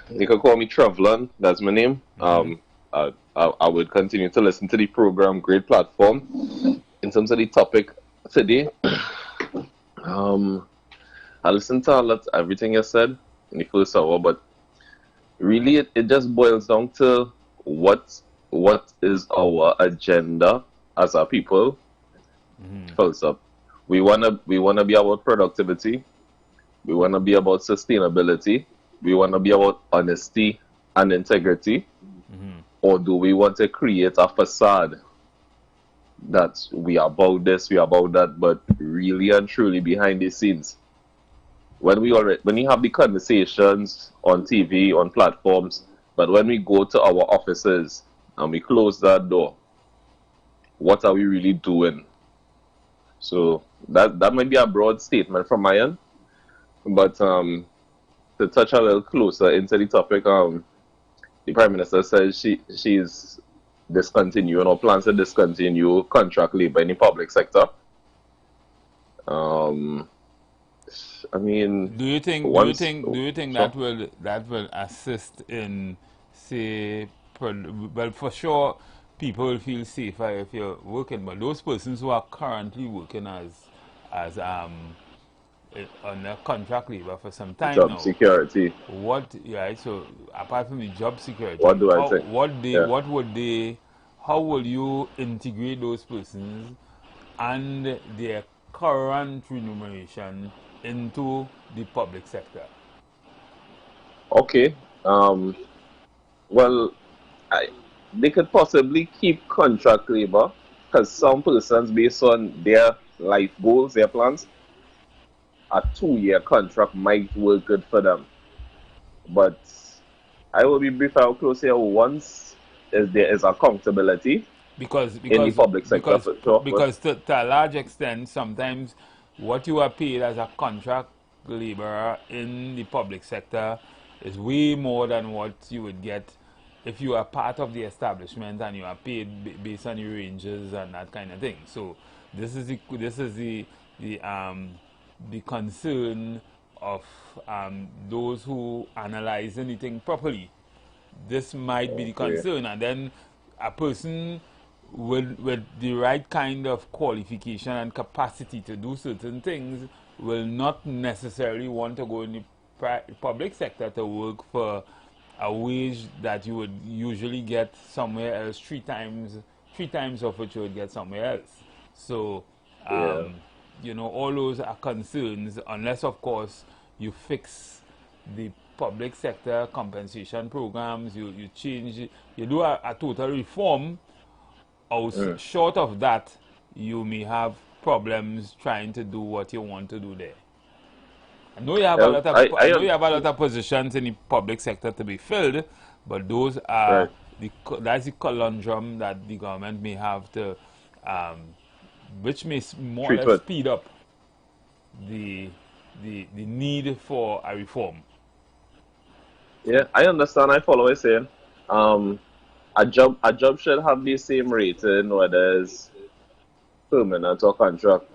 you could call me Trevlon. That's my name. I would continue to listen to the program. Great platform. In terms of the topic today, I listened to everything you said in the first hour, but really it just boils down to what is our agenda as a people. First up, we wanna be about productivity, we wanna be about sustainability, we wanna be about honesty and integrity, or do we want to create a facade that we are about this, we are about that, but really and truly behind the scenes, when you have the conversations on TV, on platforms, but when we go to our offices and we close that door, what are we really doing? So that might be a broad statement from my end, but to touch a little closer into the topic, the Prime Minister says she's discontinuing or plans to discontinue contract labor in the public sector. I mean, do you think that will assist in, say, well, for sure people will feel safer if you're working, but those persons who are currently working as on a contract labor for some time job now, security. So apart from the job security, what do I think? How will you integrate those persons and their current remuneration into the public sector? Okay. Well, they could possibly keep contract labor, because some persons, based on their life goals, their plans, a 2-year contract might work good for them. But I will be brief out close here. Once there is accountability in the public sector, because to a large extent, sometimes what you are paid as a contract laborer in the public sector is way more than what you would get if you are part of the establishment and you are paid based on your ranges and that kind of thing. So this is the concern of those who analyze anything properly. This might be the concern, and then a person with the right kind of qualification and capacity to do certain things will not necessarily want to go in the public sector to work for a wage that you would usually get somewhere else, three times of what you would get somewhere else. So you know, all those are concerns, unless of course you fix the public sector compensation programs, you change, you do a total reform. Short of that, you may have problems trying to do what you want to do there. I know you have a lot of positions in the public sector to be filled, but those are that's the conundrum that the government may have to, which may more or less speed up the need for a reform. Yeah, I understand. I follow what you're saying. A job should have the same rating, whether it's permanent or contract,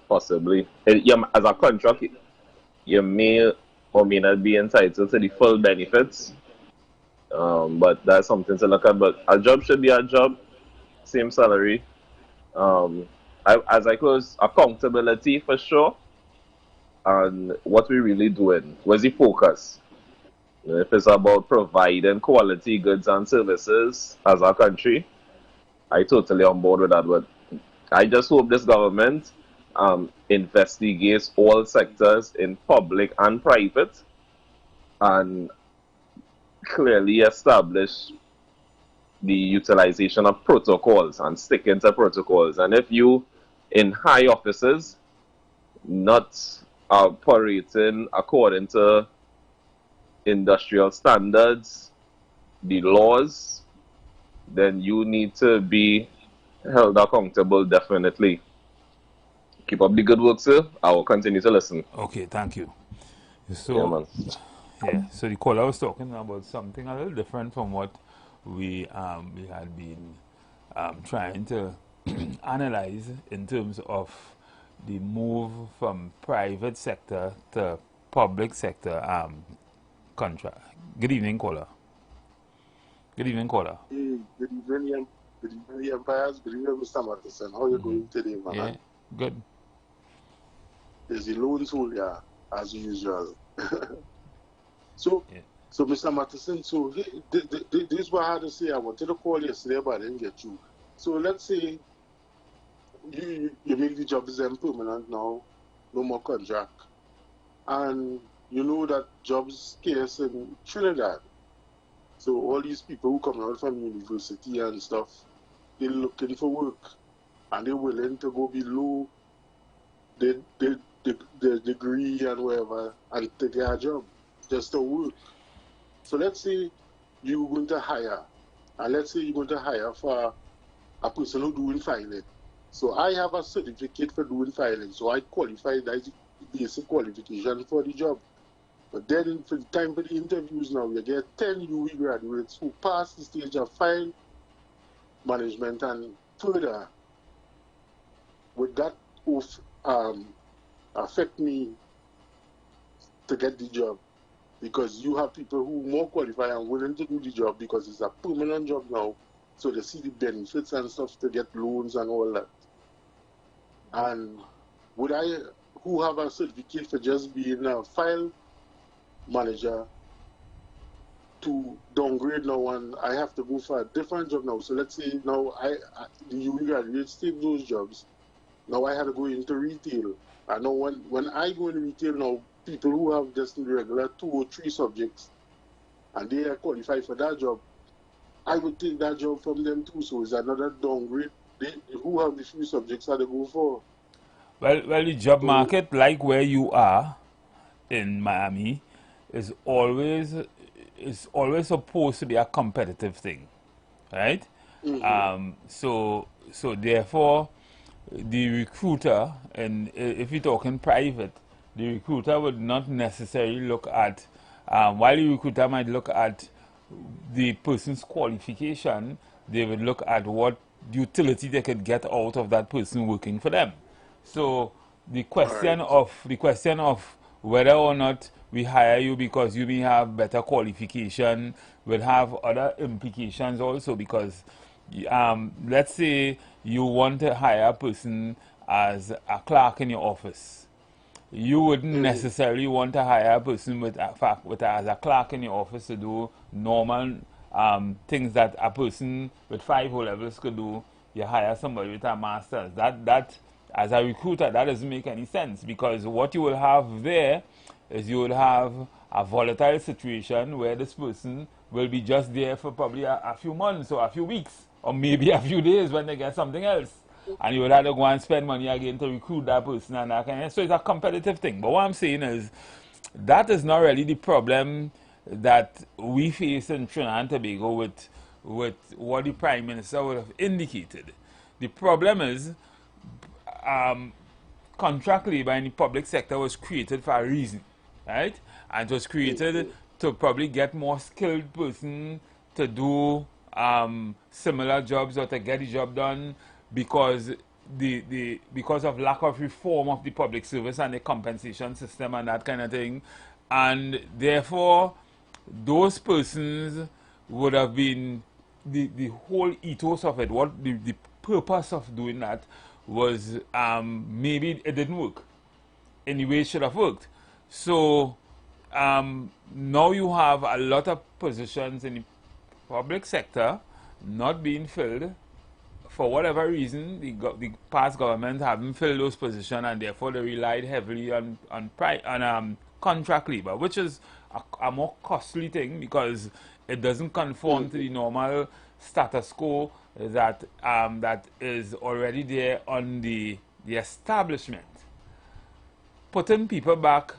possibly. As a contract, you may or may not be entitled to the full benefits, but that's something to look at. But a job should be a job, same salary. As I close, accountability for sure, and what we really doing. Where's the focus? If it's about providing quality goods and services as a country, I totally on board with that. But I just hope this government investigates all sectors in public and private, and clearly establish the utilization of protocols and sticking to protocols. And if you in high offices not operating according to industrial standards, the laws, then you need to be held accountable, definitely. Keep up the good work, sir. I will continue to listen. Okay, thank you. So, yeah, man. Yeah, so the caller was talking about something a little different from what we had been trying to analyze in terms of the move from private sector to public sector contract. Good evening, caller. Good evening, caller. Hey, good evening, Empires. Good evening, Mr. Matheson. How are you going today, man? Yeah, good. There's a lone soul, yeah, as usual. So, Mr. Matheson, so this is what I had to say. I wanted to call yesterday, but I didn't get you. So let's say you make the job permanent now, no more contract. And you know that jobs scarce in Trinidad. So all these people who come out from university and stuff, they're looking for work. And they're willing to go below the degree and whatever and take their job just to work. So let's say you're going to hire, and let's say you're going to hire for a person who's doing filing. So I have a certificate for doing filing, so I qualify, that's the basic qualification for the job. But then for the time for the interviews now, you get 10 UE graduates who pass the stage of file management and further. Would that affect me to get the job? Because you have people who are more qualified and willing to do the job because it's a permanent job now, so they see the benefits and stuff to get loans and all that. And would I, who have a certificate for just being a file manager, to downgrade now and I have to go for a different job now? So let's say now the UE graduates take those jobs. Now I had to go into retail. I know when I go into retail now, people who have just regular 2 or 3 subjects and they are qualified for that job, I would take that job from them too. So it's another downgrade. Who have the few subjects that they go for? Well, the job market, like where you are in Miami, is always supposed to be a competitive thing, right? So therefore, the recruiter, and if you're talking private, the recruiter would not necessarily look at, while the recruiter might look at the person's qualification, they would look at what utility they could get out of that person working for them. So the question of whether or not we hire you because you may have better qualification will have other implications also, because let's say you want to hire a person as a clerk in your office. You wouldn't necessarily want to hire a person as a clerk in your office to do normal things that a person with 5 O-levels could do. You hire somebody with a master's. That as a recruiter, that doesn't make any sense, because what you will have there is you will have a volatile situation where this person will be just there for probably a few months or a few weeks or maybe a few days when they get something else. And you will have to go and spend money again to recruit that person and that kind of. So it's a competitive thing. But what I'm saying is that is not really the problem that we face in Trinidad and Tobago with what the Prime Minister would have indicated. The problem is contract labor in the public sector was created for a reason, right? And it was created to probably get more skilled person to do similar jobs or to get the job done, because because of lack of reform of the public service and the compensation system and that kind of thing. And therefore those persons would have been the whole ethos of it, what the purpose of doing that was, maybe it didn't work in the way it should have worked. So now you have a lot of positions in the public sector not being filled for whatever reason, the past government haven't filled those positions, and therefore they relied heavily on contract labor, which is a more costly thing because it doesn't conform to the normal status quo that that is already there on the establishment. Putting people back,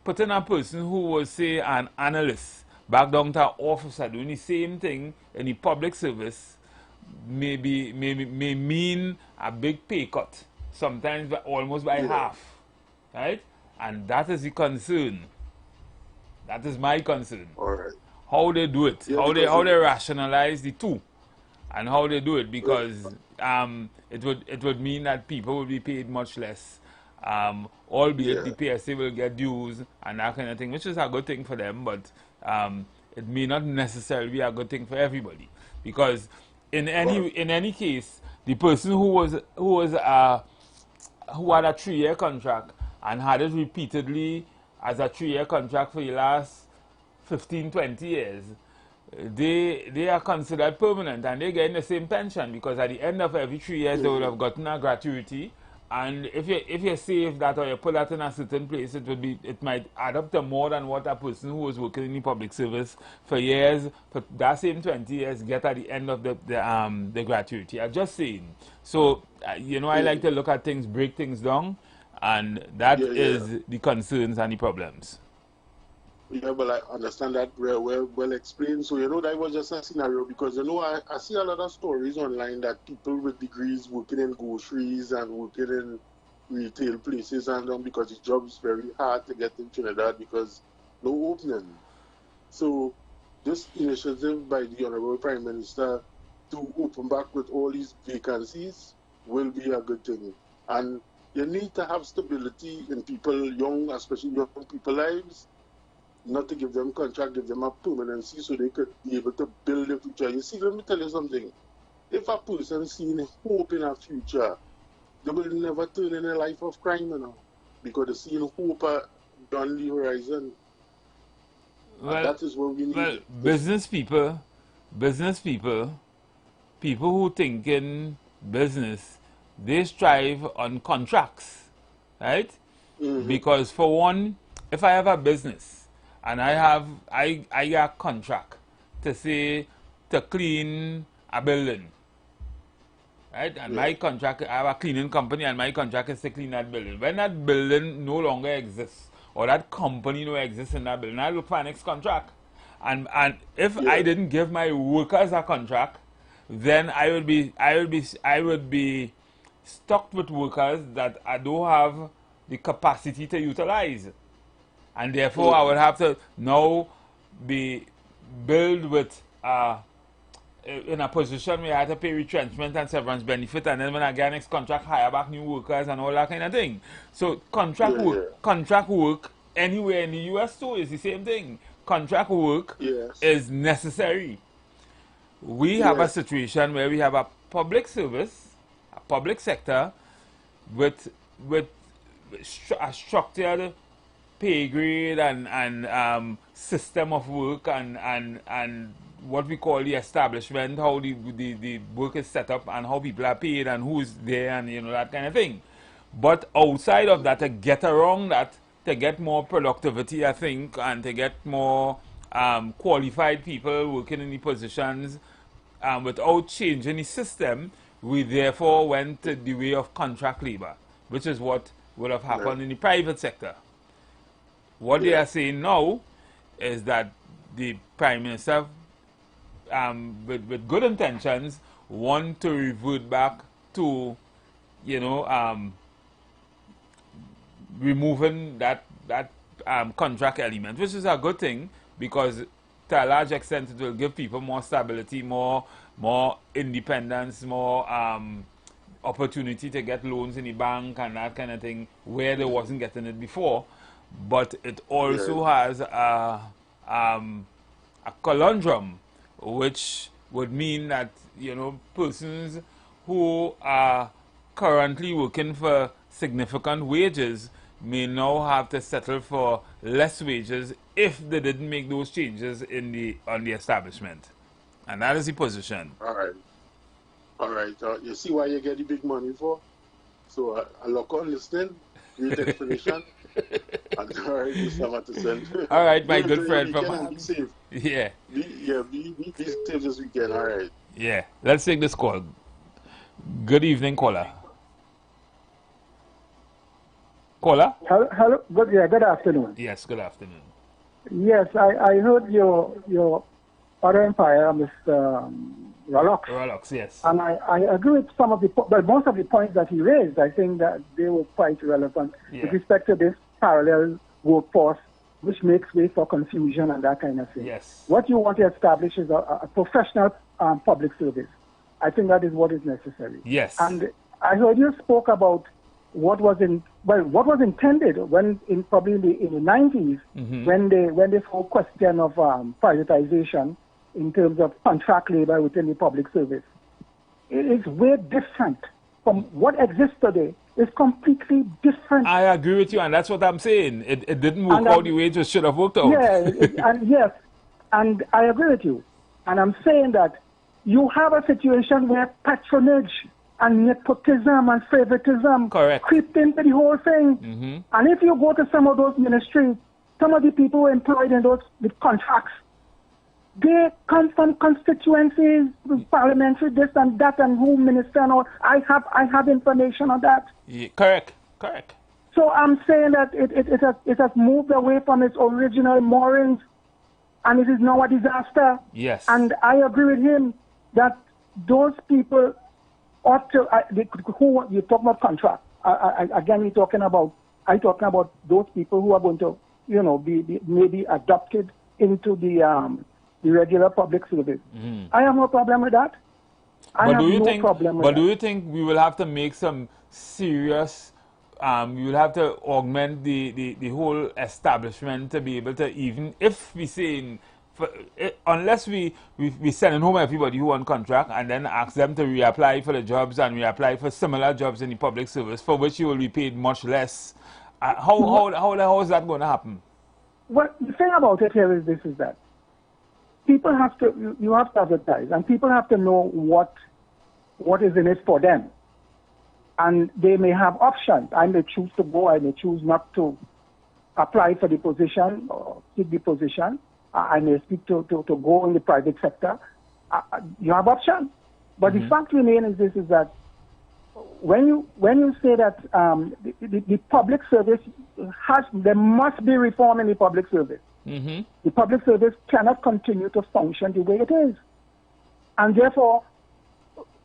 putting a person who was, say, an analyst back down to an officer doing the same thing in the public service may mean a big pay cut, sometimes almost by half, right? And that is the concern. That is my concern. All right. How they do it, how they rationalize the two, and how they do it, because it would mean that people will be paid much less. Albeit the PSA will get dues and that kind of thing, which is a good thing for them, but it may not necessarily be a good thing for everybody, because in any case, the person who had a 3-year contract and had it repeatedly as a 3-year contract for the last 15-20 years, they are considered permanent and they get the same pension, because at the end of every 3 years they would have gotten a gratuity. And if you save that or you put that in a certain place, it might add up to more than what a person who was working in the public service for years, for that same 20 years, get at the end of the gratuity. I'm just saying. So I like to look at things, break things down, and that is the concerns and the problems. Yeah, but I understand that well explained. So, that was just a scenario, because, I see a lot of stories online that people with degrees working in groceries and working in retail places, and because the job is very hard to get in Trinidad because no opening. So, this initiative by the Honorable Prime Minister to open back with all these vacancies will be a good thing. And you need to have stability in people, especially young people's lives. Not to give them contract, give them a permanency so they could be able to build a future. You see, let me tell you something. If a person seeing hope in a future, they will never turn in a life of crime, because they're seeing hope beyond the horizon. Well, and that is what we need. Well, business people, people who think in business, they strive on contracts, right? Because for one, if I have a business, and I got a contract to clean a building, right? And my contract, I have a cleaning company, and my contract is to clean that building. When that building no longer exists, or that company no exists in that building, I look for an next contract. And if I didn't give my workers a contract, then I would be stuck with workers that I don't have the capacity to utilize. And therefore, I would have to now be built with in a position where I have to pay retrenchment and severance benefit, and then when I get next contract, hire back new workers and all that kind of thing. So contract work anywhere in the US too is the same thing. Contract work is necessary. We have a situation where we have a public service, a public sector with a structured pay grade and system of work and what we call the establishment, how the work is set up and how people are paid and who's there and that kind of thing. But outside of that, to get around that, to get more productivity, I think, and to get more qualified people working in the positions without changing the system, we therefore went to the way of contract labor, which is what would have happened in the private sector. What they are saying now is that the Prime Minister, with good intentions, want to revert back to, removing that contract element, which is a good thing, because to a large extent it will give people more stability, more independence, more opportunity to get loans in the bank and that kind of thing, where they wasn't getting it before. But it also has a conundrum, which would mean that persons who are currently working for significant wages may now have to settle for less wages if they didn't make those changes on the establishment, and that is the position. All All right. You see why you get the big money for? So I look on listening. Great explanation. All right, Mr. Matheson. All right, my Enjoy good your friend from weekend and be safe. Yeah. Be safe this weekend. All right. Yeah. Let's take this call. Good evening, caller. Caller? Hello. Good afternoon. Yes, good afternoon. Yes, I heard your other empire, Mr. Rolox. Rolox, yes. And I agree with some of the, but most of the points that he raised, I think that they were quite relevant with respect to this parallel workforce, which makes way for confusion and that kind of thing. Yes. What you want to establish is a professional public service. I think that is what is necessary. Yes. And I heard you spoke about what was intended when probably in the 90s when this whole question of privatization in terms of contract labor within the public service. It is way different from what exists today. It's completely different. I agree with you, and that's what I'm saying. It didn't work out the way it should have worked out. Yeah, and I agree with you. And I'm saying that you have a situation where patronage and nepotism and favoritism creep into the whole thing. And if you go to some of those ministries, some of the people employed in those with contracts, they come from constituencies, parliamentary, this and that, and who minister and all. I have information on that. Yeah, correct. So I'm saying that it has moved away from its original moorings, and it is now a disaster. Yes. And I agree with him that those people ought to. Who you talk about contract? Again, I'm talking about those people who are going to, be maybe adopted into the regular public service. I have no problem with that. But do you think we will have to make some serious? We will have to augment the whole establishment to be able to, even if we say, unless we send home everybody who on contract and then ask them to reapply for the jobs and reapply for similar jobs in the public service for which you will be paid much less. How is that going to happen? Well, the thing about it here is that people have to, you have to advertise, and people have to know what is in it for them. And they may have options. I may choose to go, I may choose not to apply for the position or seek the position. I may speak to go in the private sector. You have options. But the fact remains is that when you say that the public service there must be reform in the public service. The public service cannot continue to function the way it is. And therefore,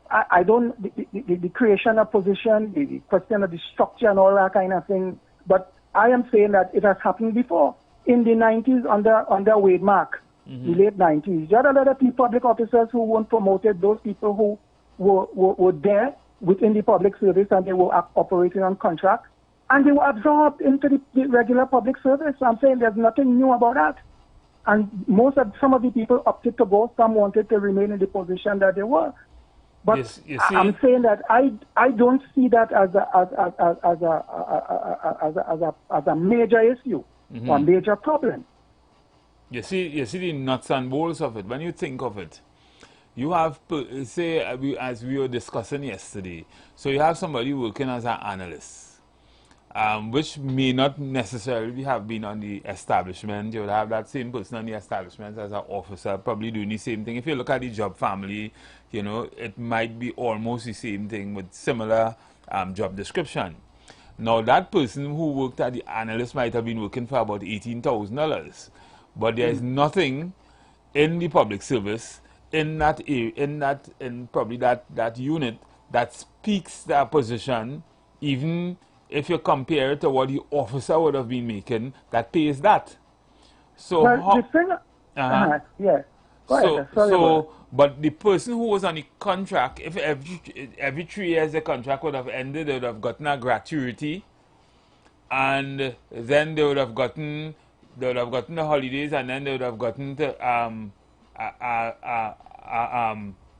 the creation of position, the question of the structure and all that kind of thing, but I am saying that it has happened before. In the 90s, under Wade Mark, the late 90s, there are a lot of public officers who weren't promoted, those people who were there within the public service and they were operating on contract, and they were absorbed into the regular public service. So I'm saying there's nothing new about that. And some of the people opted to go, some wanted to remain in the position that they were. But I'm saying that I don't see that as a major issue or major problem. You see the nuts and bolts of it. When you think of it, you have, say, as we were discussing yesterday, so you have somebody working as an analyst, which may not necessarily have been on the establishment. You would have that same person on the establishment as an officer, probably doing the same thing. If you look at the job family, it might be almost the same thing with similar job description. Now, that person who worked at the analyst might have been working for about $18,000, but there is nothing in the public service in probably that unit that speaks that position, even if you compare it to what the officer would have been making, that pays that. So, but the person who was on the contract, if every 3 years the contract would have ended, they would have gotten a gratuity, and then they would have gotten the holidays, and then they would have gotten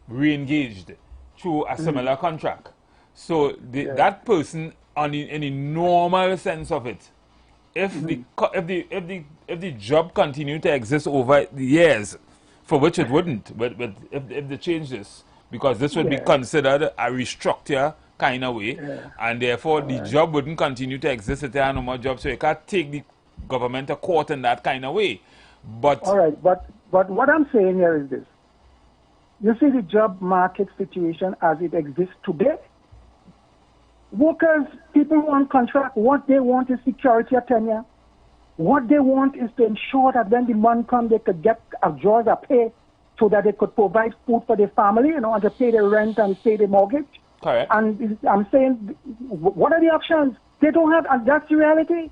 re-engaged through a similar contract. So that person, in the normal sense of it, if the job continued to exist over the years, for which it wouldn't, but if they change this, because this would be considered a restructure kind of way, and therefore the job wouldn't continue to exist if there are no more jobs. So you can't take the government to court in that kind of way. But all right, but what I'm saying here is this: you see the job market situation as it exists today. Workers, people who are on contract, what they want is security of tenure. What they want is to ensure that when the month comes, they could get a job, a pay, so that they could provide food for their family, you know, and to pay their rent and pay their mortgage. Correct. And I'm saying, what are the options? They don't have, and that's the reality.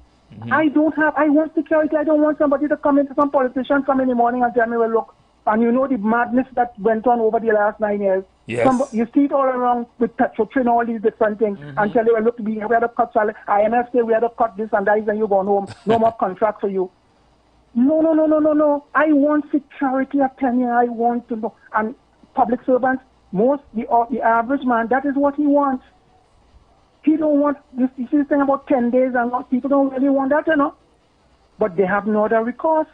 I want security. I don't want somebody to come into, some politician come in the morning and tell me, well, look, and you know the madness that went on over the last 9 years. Yes. You see it all around with Petrotrin, all these different things, and tell you, well, look, we had to cut salary. IMF say we had to cut this and that, and you go home. No more contract for you. No. I want security of tenure. I want to know. And public servants, the average man, that is what he wants. He don't want this. You see this thing about 10 days, and people don't really want that, you know. But they have no other recourse.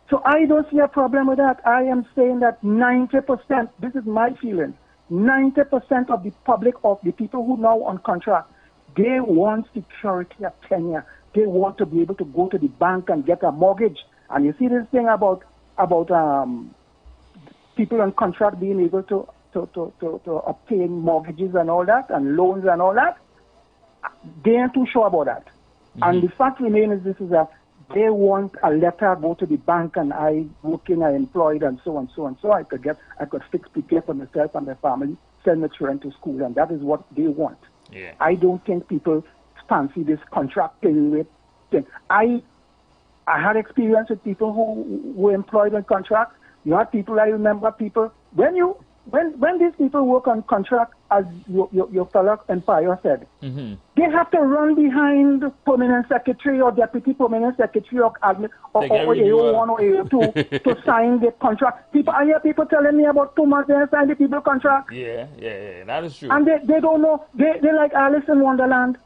So I don't see a problem with that. I am saying that 90%, this is my feeling, 90% of the public, of the people who now on contract, they want security of tenure. They want to be able to go to the bank and get a mortgage. And you see this thing about people on contract being able to obtain mortgages and all that, and loans and all that. They ain't too sure about that. And the fact remains is that they want a letter, go to the bank, and I employed, and so on, so on. So I could fix PK for myself and my family, send my children to school, and that is what they want. Yeah. I don't think people fancy this contracting with thing. I had experience with people who were employed on contract. You had people, I remember people, when these people work on contract, as your fellow Empire said, they have to run behind permanent secretary or deputy permanent secretary or AO1 or AO2 to sign the contract. I hear people telling me about 2 months they sign the people contract. Yeah, that is true. And they don't know. They're like Alice in Wonderland.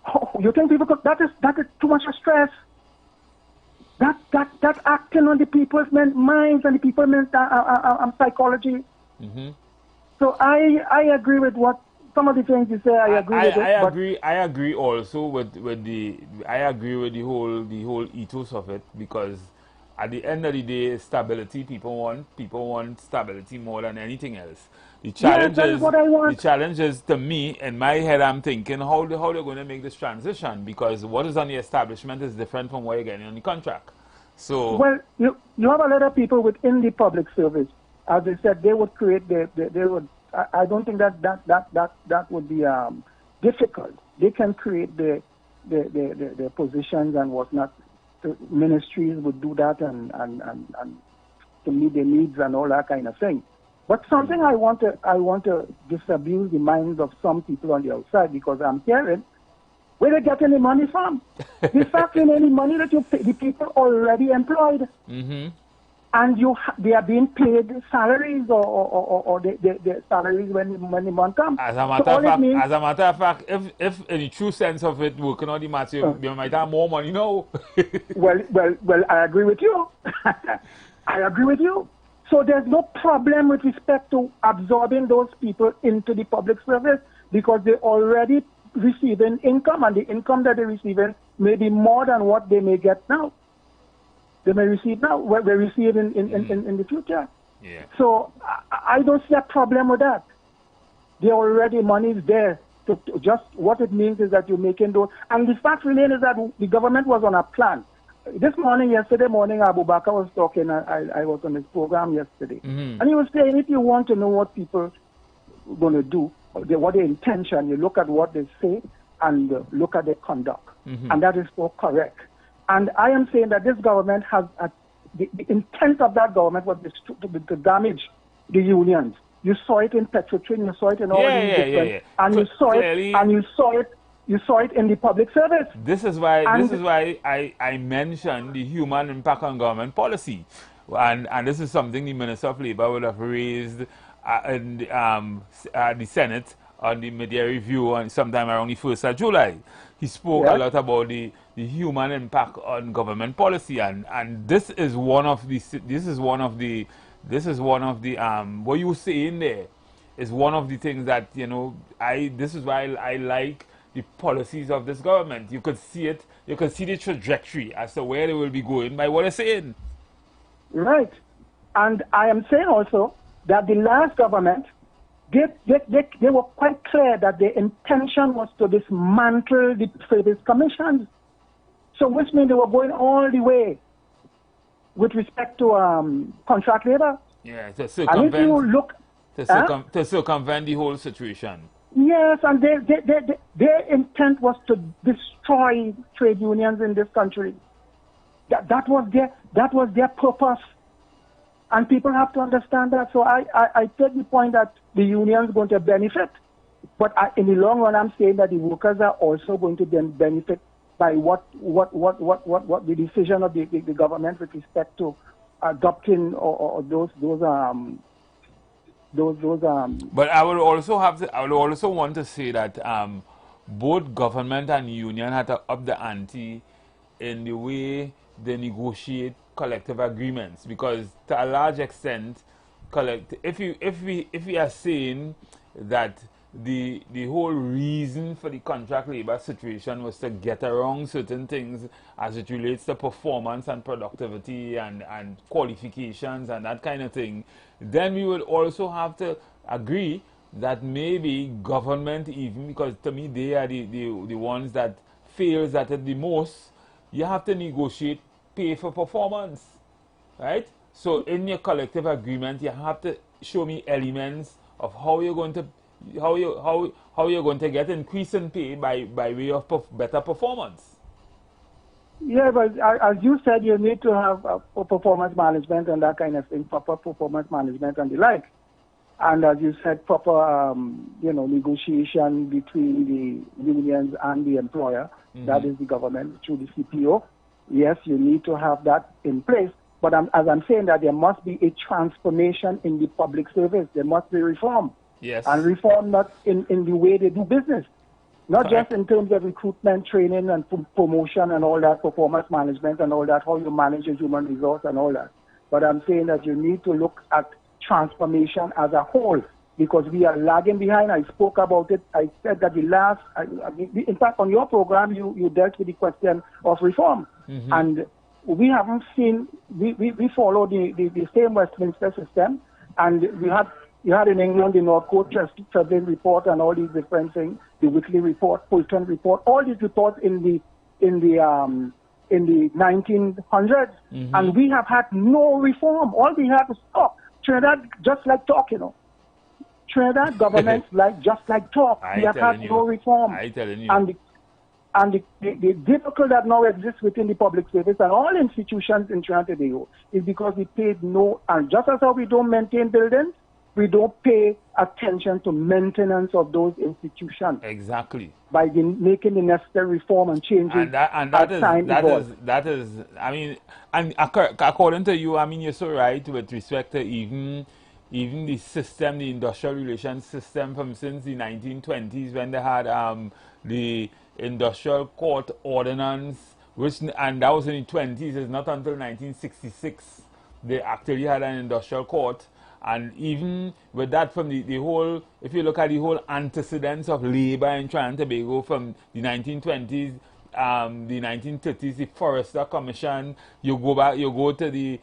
Oh, you think people could? That is too much stress. That's acting on the people's minds and the people's psychology. So I agree with what some of the things you say. I agree. I agree also with the whole ethos of it, because at the end of the day, stability people want stability more than anything else. The challenge is, to me, in my head, I'm thinking how they're going to make this transition, because what is on the establishment is different from what you're getting on the contract. So well, you have a lot of people within the public service. As I said, they would create they would. I don't think that would be difficult. They can create the positions and whatnot. The ministries would do that and to meet their needs and all that kind of thing. But something I want to disabuse the minds of some people on the outside, because I'm hearing where they get any money from. The fact in any money that you pay, the people already employed, and they are being paid salaries or the salaries when the month comes. As a matter of fact, if in the true sense of it, working on the matter, you might have more money now. well, I agree with you. I agree with you. So there's no problem with respect to absorbing those people into the public service, because they're already receiving income, and the income that they're receiving may be more than what they may get now. They may receive now, what they receive in the future. Yeah. So I don't see a problem with that. They already, money is there. Just what it means is that you're making those. And the fact remains is that the government was on a plan. Yesterday morning, Abu Bakr was talking. I was on his program yesterday. And he was saying, if you want to know what people are going to do, what their intention, you look at what they say and look at their conduct. And that is so correct. And I am saying that this government has, the intent of that government was to damage the unions. You saw it in Petrotrin, you saw it in all these different, and you saw it, and you saw it in the public service. This is why I mentioned the human impact on government policy, and this is something the Minister of Labour would have raised in the Senate on the media review on sometime around the 1st of July. He spoke a lot about the human impact on government policy, and this is one of the this is one of the what you say in there is one of the things that, you know, this is why I like the policies of this government. You could see it, you could see the trajectory as to where they will be going by what they're saying. Right. And I am saying also that the last government, they were quite clear that their intention was to dismantle the service commissions. So which means they were going all the way with respect to contract labor. Yeah, and if you look, to circumvent the whole situation. Yes, and their intent was to destroy trade unions in this country. That was their purpose, and people have to understand that. So I take the point that the unions going to benefit, but in the long run, I'm saying that the workers are also going to then benefit by what the decision of the government with respect to adopting or those. But I will also want to say that both government and union had to up the ante in the way they negotiate collective agreements, because to a large extent, if we are saying that the whole reason for the contract labor situation was to get around certain things as it relates to performance and productivity and qualifications and that kind of thing, then we would also have to agree that maybe government, even because to me they are the ones that fails at it the most, you have to negotiate pay for performance, right? So in your collective agreement, you have to show me elements of how you're going to get increase in pay by way of better performance. Yeah, but as you said, you need to have performance management and that kind of thing, proper performance management and the like. And as you said, proper negotiation between the unions and the employer, that is the government through the CPO. Yes, you need to have that in place. But as I'm saying that there must be a transformation in the public service. There must be reform. Yes. And reform not in the way they do business. Not just in terms of recruitment, training, and promotion and all that, performance management and all that, how you manage your human resource and all that. But I'm saying that you need to look at transformation as a whole, because we are lagging behind. I spoke about it. I said that in fact, on your program, you dealt with the question of reform. And we haven't seen, we follow the same Westminster system, and you had in England the North Coast Travelling Report and all these different things, the weekly report, Fulton report, all these reports in the 1900s, and we have had no reform. All we had to stop. Trinidad just like talk, Trinidad government just like talk. We have had no reform. I telling you. And the difficulty that now exists within the public service and all institutions in Trinidad today is because we paid no, and just as how we don't maintain buildings, we don't pay attention to maintenance of those institutions. Exactly. By making the necessary reform and changes. And that is, I mean, and according to you, I mean, you're so right with respect to even the system, the industrial relations system from since the 1920s when they had the Industrial Court Ordinance, and that was in the 20s. It's not until 1966 they actually had an industrial court. And even with that, from the whole, if you look at the whole antecedents of labor in Trinidad and Tobago from the 1920s, the 1930s, the Forester Commission, you go to the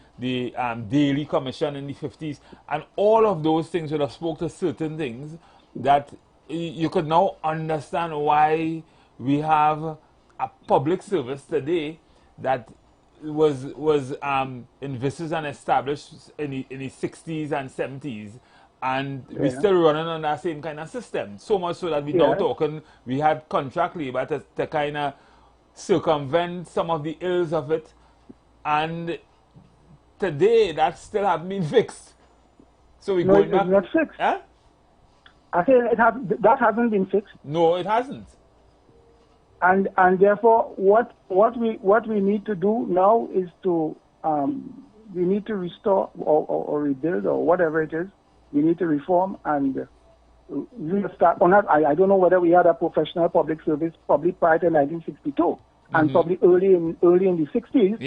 Daly Commission in the 50s, and all of those things would have spoke to certain things that you could now understand why we have a public service today that was envisaged and established in the 60s and 70s, and we're still running on that same kind of system. So much so that we now talking, we had contract labor to kind of circumvent some of the ills of it, and today that still haven't been fixed. So we're going back. It's not fixed. Huh? I say that hasn't been fixed. No, it hasn't. And therefore, what we need to do now is to we need to restore or rebuild or whatever it is. We need to reform and restart. I don't know whether we had a professional public service probably prior to 1962 and probably early in the 60s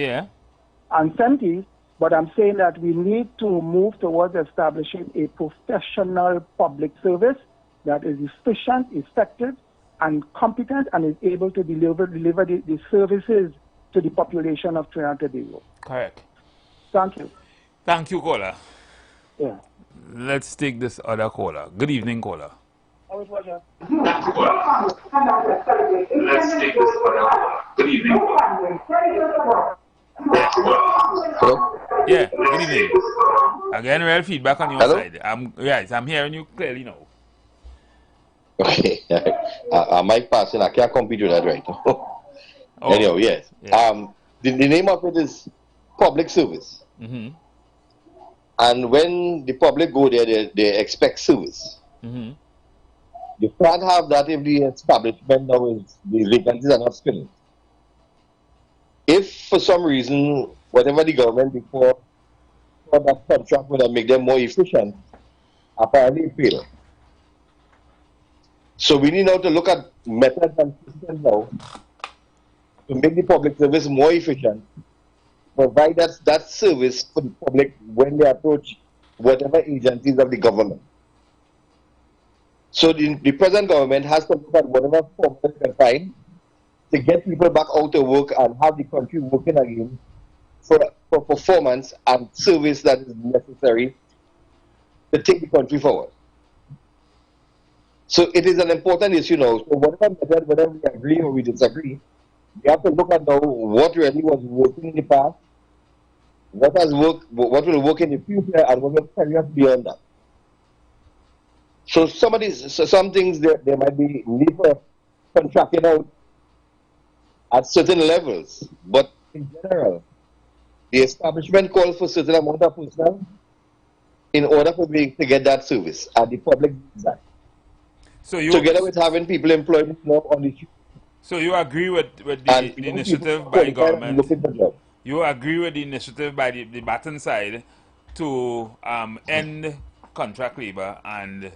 and 70s. But I'm saying that we need to move towards establishing a professional public service that is efficient, effective, and competent, and is able to deliver the services to the population of Trinidad and Tobago. Correct. Thank you. Thank you, caller. Yeah. Let's take this other caller. Good evening, caller. Always pleasure. Let's take this other caller. Good evening. Hello? Yeah, good evening. Again, real feedback on your Hello? side. I'm hearing you clearly now. Okay. Mike passing, I can't compete with that right now. Oh. Anyway, yes. Yeah. The name of it is public service. Mm-hmm. And when the public go there, they expect service. Mm-hmm. You can't have that if the establishment now is, the vacancies are not filling. If for some reason, whatever the government before that contract would have made them more efficient, apparently it failed. So we need now to look at methods and systems now to make the public service more efficient, provide that service for the public when they approach whatever agencies of the government. So the present government has to look at whatever formula they can find to get people back out to work and have the country working again for performance and service that is necessary to take the country forward. So it is an important issue now. So whatever method, whether we agree or we disagree, we have to look at now what really was working in the past, what has worked, what will work in the future, and what will carry us beyond that. So some things there might be need for contracting out at certain levels, but in general, the establishment calls for certain amount of personnel in order for me to get that service, and the public needs that. So you, together with having people employed on the. So you agree with the initiative by government? You agree with the initiative by the Baton side to end contract labor and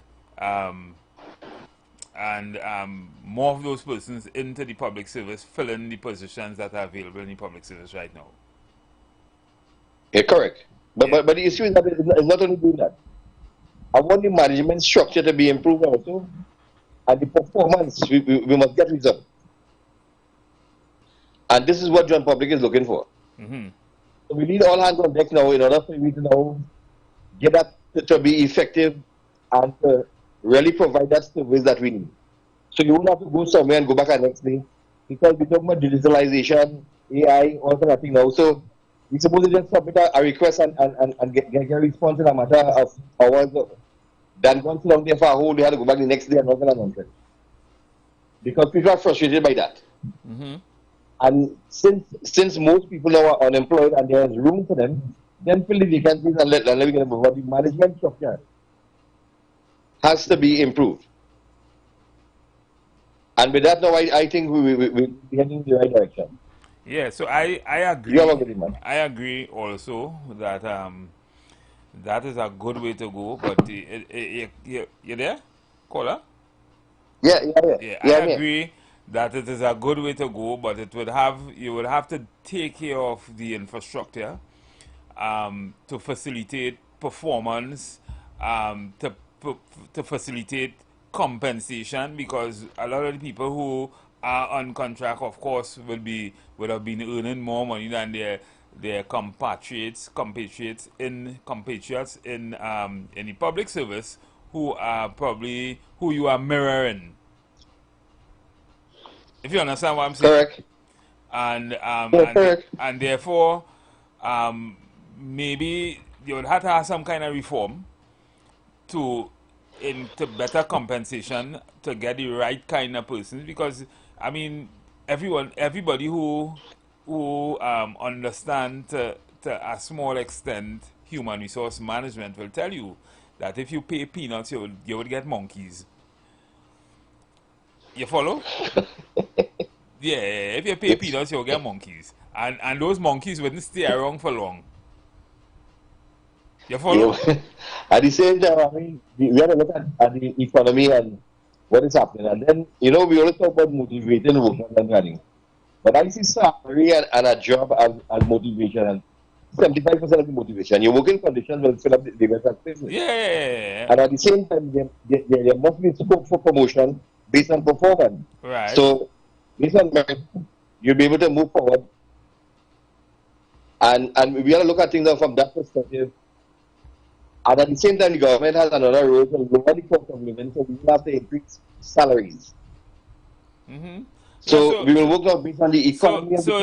more of those persons into the public service, filling the positions that are available in the public service right now? Yeah, correct. But the issue is that it's not only doing that. I want the management structure to be improved also, and the performance, we must get results. And this is what John Public is looking for. Mm-hmm. So we need all hands on deck now in order for me to now get that to be effective and to really provide that service that we need. So you won't have to go somewhere and go back the next day, because we talk about digitalization, AI, all kind of thing now. So we're supposed to just submit a request and get a response in a matter of hours. Then once long there for a whole, they have to go back the next day and all kind of nonsense. Because people are frustrated by that. Mm-hmm. And since most people now are unemployed and there is room for them, then fill the vacancies and let me get but the management structure has to be improved. And with that now, I think we're heading in the right direction. Yeah, so I agree. You have a good man. I agree also that that is a good way to go. But you there, caller? Yeah. I agree that it is a good way to go, but you would have to take care of the infrastructure to facilitate performance, to facilitate compensation, because a lot of the people who are on contract, of course, would have been earning more money than their compatriots in the public service who are probably who you are mirroring. If you understand what I'm saying. Correct. And therefore, maybe you would have to have some kind of reform to better compensation to get the right kind of persons, because I mean everybody who understand to a small extent human resource management will tell you that if you pay peanuts you would get monkeys. You follow? Yeah, if you pay peanuts you'll get monkeys, and those monkeys wouldn't stay around for long. You follow? At the same time, I mean, we have to look at the economy and what is happening. And then, we always talk about motivating workers and running. But I see salary and a job as motivation. And 75% of the motivation. Your working conditions will fill up the labor business. Yeah. And at the same time, there must be scope for promotion based on performance. Right. So, based on merit, you'll be able to move forward. And we got to look at things from that perspective. And at the same time, the government has another role to lower the cost of living, so we will have to increase salaries. So we will work out based on the economy. So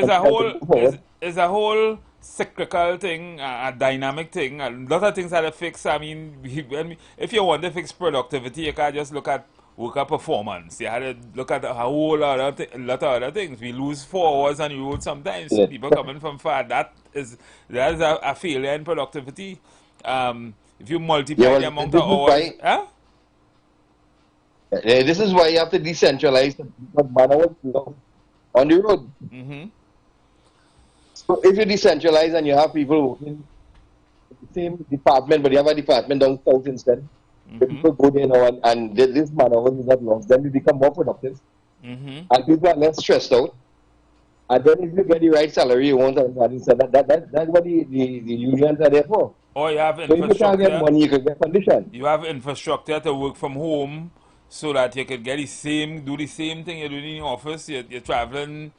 it's a whole cyclical thing, a dynamic thing. A lot of things are to fix. I mean, if you want to fix productivity, you can't just look at worker performance. You had to look at a whole lot of other things. We lose 4 hours on the road sometimes. Yeah. People coming from far. That is a failure in productivity. If you multiply the amount of hours, this is why you have to decentralize because man hours on the road. So if you decentralize and you have people working in the same department, but you have a department down south instead, the people go there now and this man hours is not lost, then you become more productive. And people are less stressed out. And then if you get the right salary you want, that's what the unions are there for. Or you have infrastructure. So if you can't get money, you can get condition. You have infrastructure to work from home so that you can get do the same thing you're doing in the office. You're traveling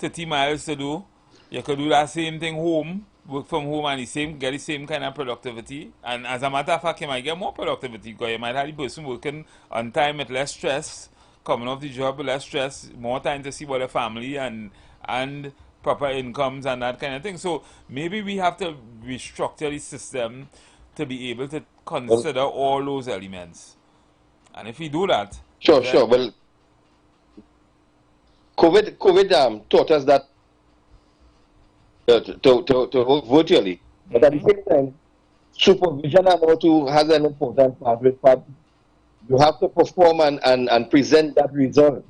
30 miles to do. You could do that same thing home, work from home and get the same kind of productivity. And as a matter of fact, you might get more productivity because you might have the person working on time with less stress, coming off the job with less stress, more time to see about the family and proper incomes and that kind of thing. So maybe we have to restructure the system to be able to consider all those elements. And if we do that... Sure. Well, COVID taught us that to work virtually. But at the same time, supervision and also has an important part with part. You have to perform and present that result.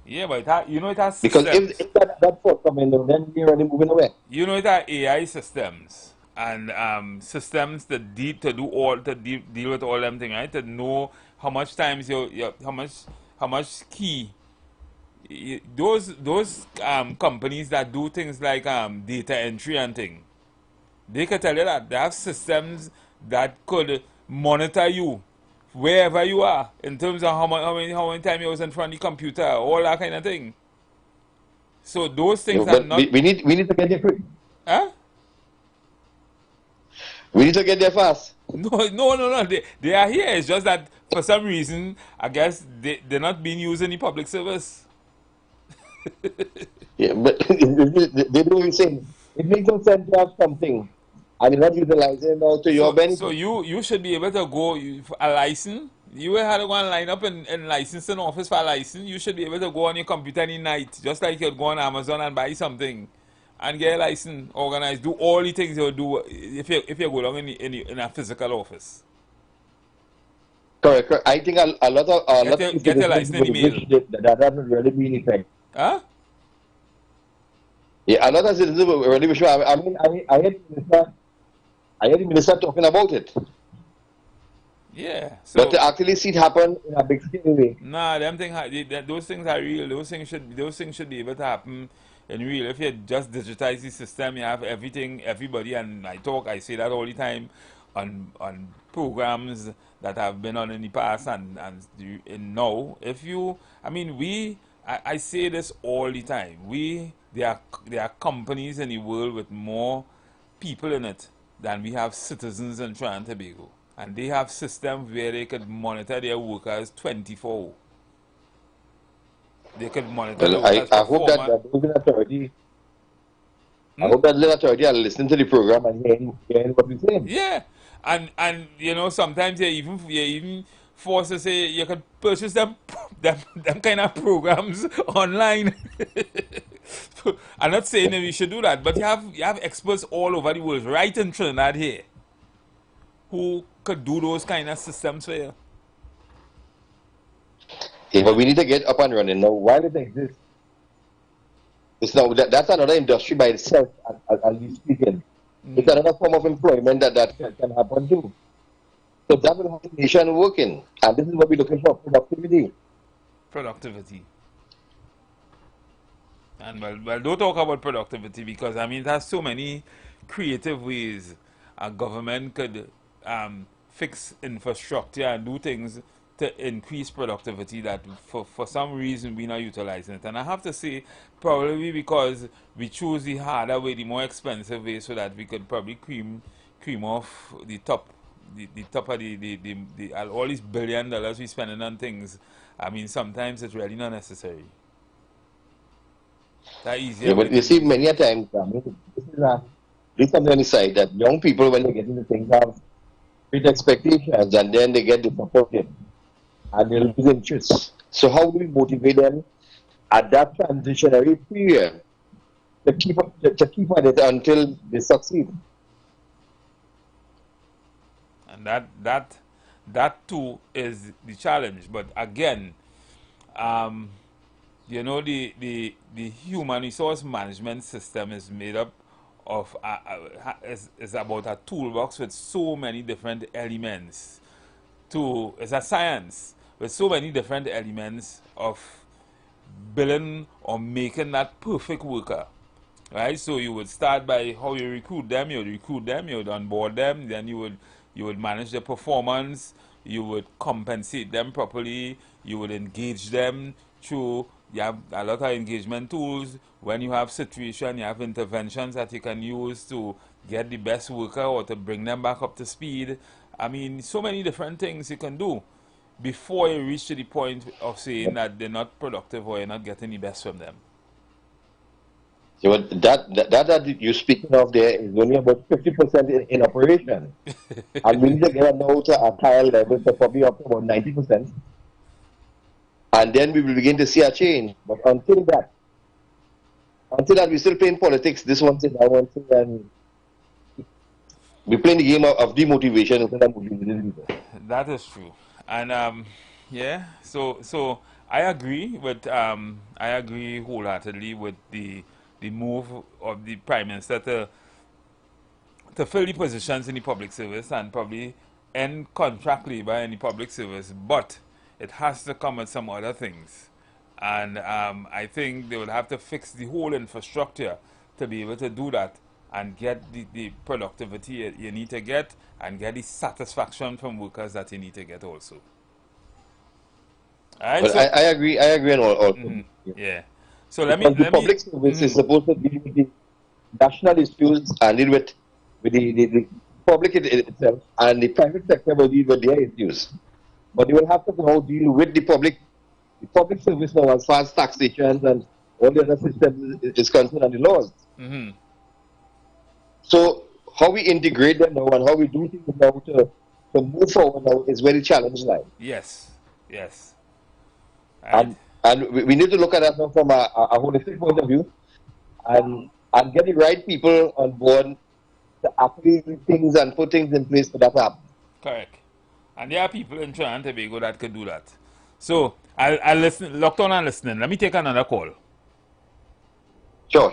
Yeah, but it has because systems. if that force coming down, then we're already moving away. You know, it has AI systems and systems that deal with all them things, right? To know how much times how much key those companies that do things like data entry and thing, they can tell you that they have systems that could monitor you wherever you are, in terms of how many time you was in front of the computer, all that kind of thing. So those things are not... We need to get there quick. Huh? We need to get there fast. No. They are here. It's just that for some reason, I guess they're not being used in the public service. Yeah, but they do the same. It makes no sense to have something and you're not utilizing it to your benefit. So you should be able to go for a license. You had to go and line up in licensing office for a license. You should be able to go on your computer any night, just like you'd go on Amazon and buy something and get a license, organize, do all the things you'll do if you go down in a physical office. Correct. I think a lot of get a license in the mail. That doesn't really mean anything. Huh? Yeah, a lot of citizens will really be sure. I mean, I heard the minister talking about it. Yeah. But to actually see it happen in a big scale way. Nah, those things are real. Those things should be able to happen in real. If you just digitize the system, you have everybody, and I say that all the time on programs that have been on in the past and now. I say this all the time. There are companies in the world with more people in it than we have citizens in Trinidad and Tobago. And they have systems where they could monitor their workers 24. They could monitor their workers. I hope that the local authority are listening to the program and hearing what we're saying. Yeah. And sometimes you're even forced to say you could purchase them kind of programs online. I'm not saying that we should do that, but you have experts all over the world, right in Trinidad here, who could do those kind of systems for you. Yeah, but we need to get up and running now. While it exists, that's another industry by itself, as we speaking. It's another form of employment that can happen too. So that will have the nation working. And this is what we're looking for, productivity. Productivity. And well, don't talk about productivity, because I mean it has so many creative ways a government could fix infrastructure and do things to increase productivity that for some reason we're not utilizing it. And I have to say, probably because we choose the harder way, the more expensive way, so that we could probably cream off the top of all these $1 billion we spending on things. I mean, sometimes it's really not necessary. That easier. Yeah, but you see, many a times, this is something on the side that young people, when they get into things, have great expectations, and then they get disappointed, and they lose interest. So how do we motivate them at that transitionary period to keep at it until they succeed? And that too is the challenge. But again, you know, the human resource management system is made up of is about a toolbox with so many different elements. It's a science with so many different elements of building or making that perfect worker. Right? So you would start by how you recruit them, you would onboard them, then you would manage their performance, you would compensate them properly, you would engage them through, you have a lot of engagement tools. When you have situation, you have interventions that you can use to get the best worker or to bring them back up to speed. I mean, so many different things you can do before you reach to the point of saying that they're not productive or you're not getting the best from them. So that you're speaking of there is only about 50% in operation. And we need to get now to a higher level, so probably up to about 90%. And then we will begin to see a change. But until that, we're still playing politics. This one thing, that one thing, and we're playing the game of demotivation instead of motivation. That is true. And yeah, so I agree wholeheartedly with the move of the Prime Minister to fill the positions in the public service and probably end contract labor in the public service, but it has to come with some other things. And I think they will have to fix the whole infrastructure to be able to do that and get the productivity you need to get and get the satisfaction from workers that you need to get also. All right, but so, I agree on all. Yeah. So let me public service is supposed to deal with the national issues and deal with the public itself, and the private sector will deal with their issues. But you will have to now deal with the public service now as far as taxations and all the other systems is concerned and the laws. So how we integrate them now and how we do things now to move forward now is very challenging. Yes. And we need to look at that now from a holistic point of view and get the right people on board to actually do things and put things in place for that to happen. Correct. And there are people in Trinidad and Tobago that could do that. So I'll listen, locked on and listening. Let me take another call. Sure.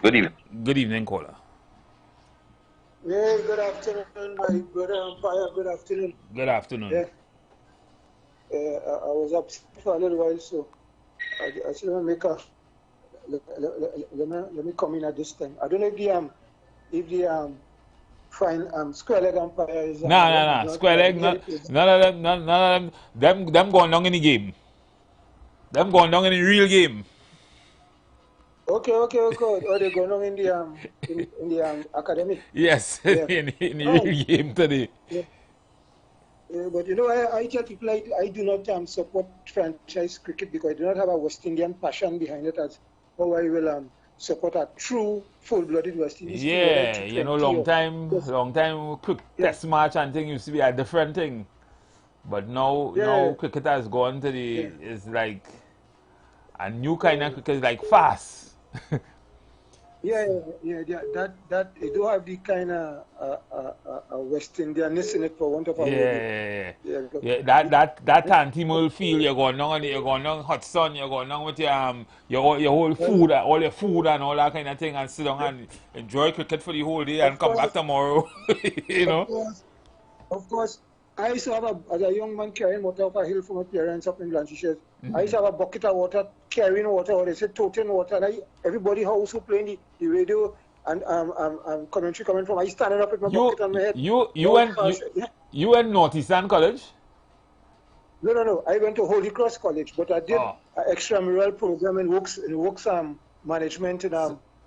Good evening. Good evening, caller. Yeah, good afternoon, my brother Empire. Good afternoon. Good afternoon. Yeah. I was upset for a little while, so I said, let me come in at this time. I don't know if the Square Leg Empire is... No. Square Leg, none of them. Them going down in the game. Them going down in the real game. Okay. Oh, they're going on in the academy. Yes, yeah. in the real game today. Yeah. But you know, I tell people I do not support franchise cricket because I do not have a West Indian passion behind it as how I will support a true full-blooded West Indian. Yeah, you know, long time quick test match and thing used to be a different thing. But now cricket has gone to it's like a new kind of cricket, like fast. Yeah, that they do have the kind of West Indianness in it, for want of a word. Yeah. That anti-mole feel. You're going down hot sun. You're going down with your whole food, all your food and all that kind of thing, and sit down and enjoy cricket for the whole day and come back tomorrow. You know. Of course, I used to have as a young man carrying water off a hill from my parents up in Blanchard. I used to have a bucket of water, carrying water, or they said toting water. And everybody house who playing the radio and commentary coming from. I standing up with my bucket on my head. You went Northeastern College? No. I went to Holy Cross College, but I did an extramural program in works management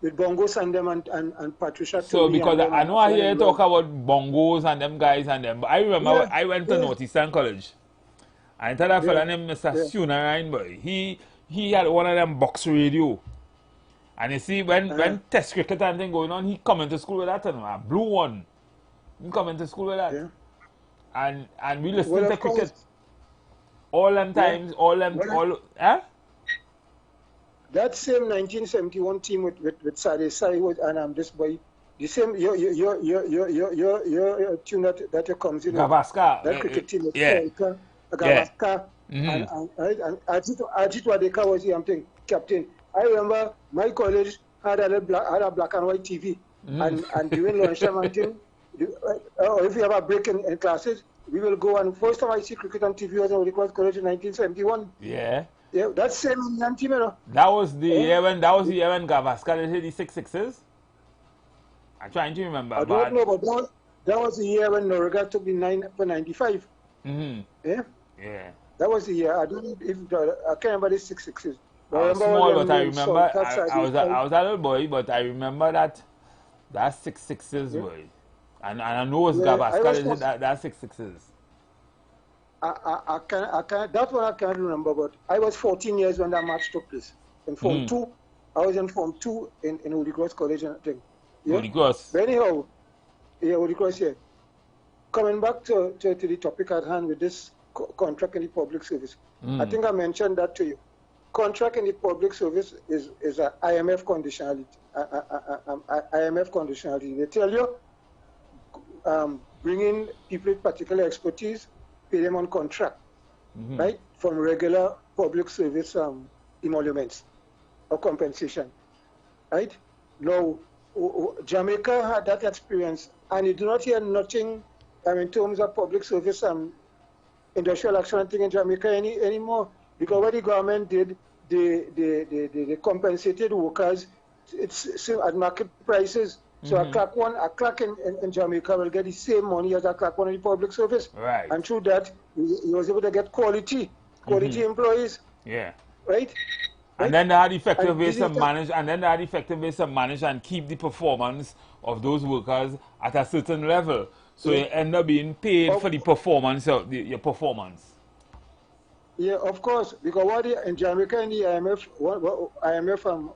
with Bongos and them and Patricia. So because I know I hear you talk about Bongos and them guys and them, but I remember I went to Northeastern College. I tell that fella named Mr. Sunarine boy. He had one of them box radio. And you see when test cricket and thing going on, he come into school with that a blue one. He come into school with that. Yeah. And we listen to cricket all them times, That same 1971 team with Sade Sai and this boy, the same your tune that comes in. Gavaskar. That cricket team. Gavaskar. And Ajit Wadeka was the captain. I remember my college had a black and white TV, and during lunchtime until if we have a break in classes, we will go. And first time I see cricket on TV was in Holy Cross College in 1971. Yeah. Yeah, that's same Indian team, you know. That was the year when Gavaskar hit the 6 sixes. I'm trying to remember. I don't know, but that was the year when Noriga took the 9 for 95. Yeah. Yeah. That was the year. I can't remember the 6 sixes. I was small, but I remember I was a little boy, but I remember that 6 sixes boy, and I know it's Gavaskar that 6 sixes. I can't. That one I can't remember, but I was 14 years when that match took place. In Form 2, I was in Form 2 in Holy Cross College, I think. Yeah? Holy Cross. But anyhow, Holy Cross, yeah. Coming back to the topic at hand with this contract in the public service, I think I mentioned that to you. Contract in the public service is an IMF conditionality. IMF conditionality. They tell you, bring in people with particular expertise, pay them on contract, right? From regular public service emoluments or compensation, right? Now, Jamaica had that experience, and you do not hear nothing in terms of public service industrial action thing in Jamaica anymore, because what the government did, they compensated workers at market prices. So a clerk in Jamaica will get the same money as a clerk in the public service. Right. And through that, he was able to get quality employees. Yeah. Right? And then they had effective ways to manage, and keep the performance of those workers at a certain level. So you end up being paid for the performance of your performance. Yeah, of course, because in Jamaica and the IMF,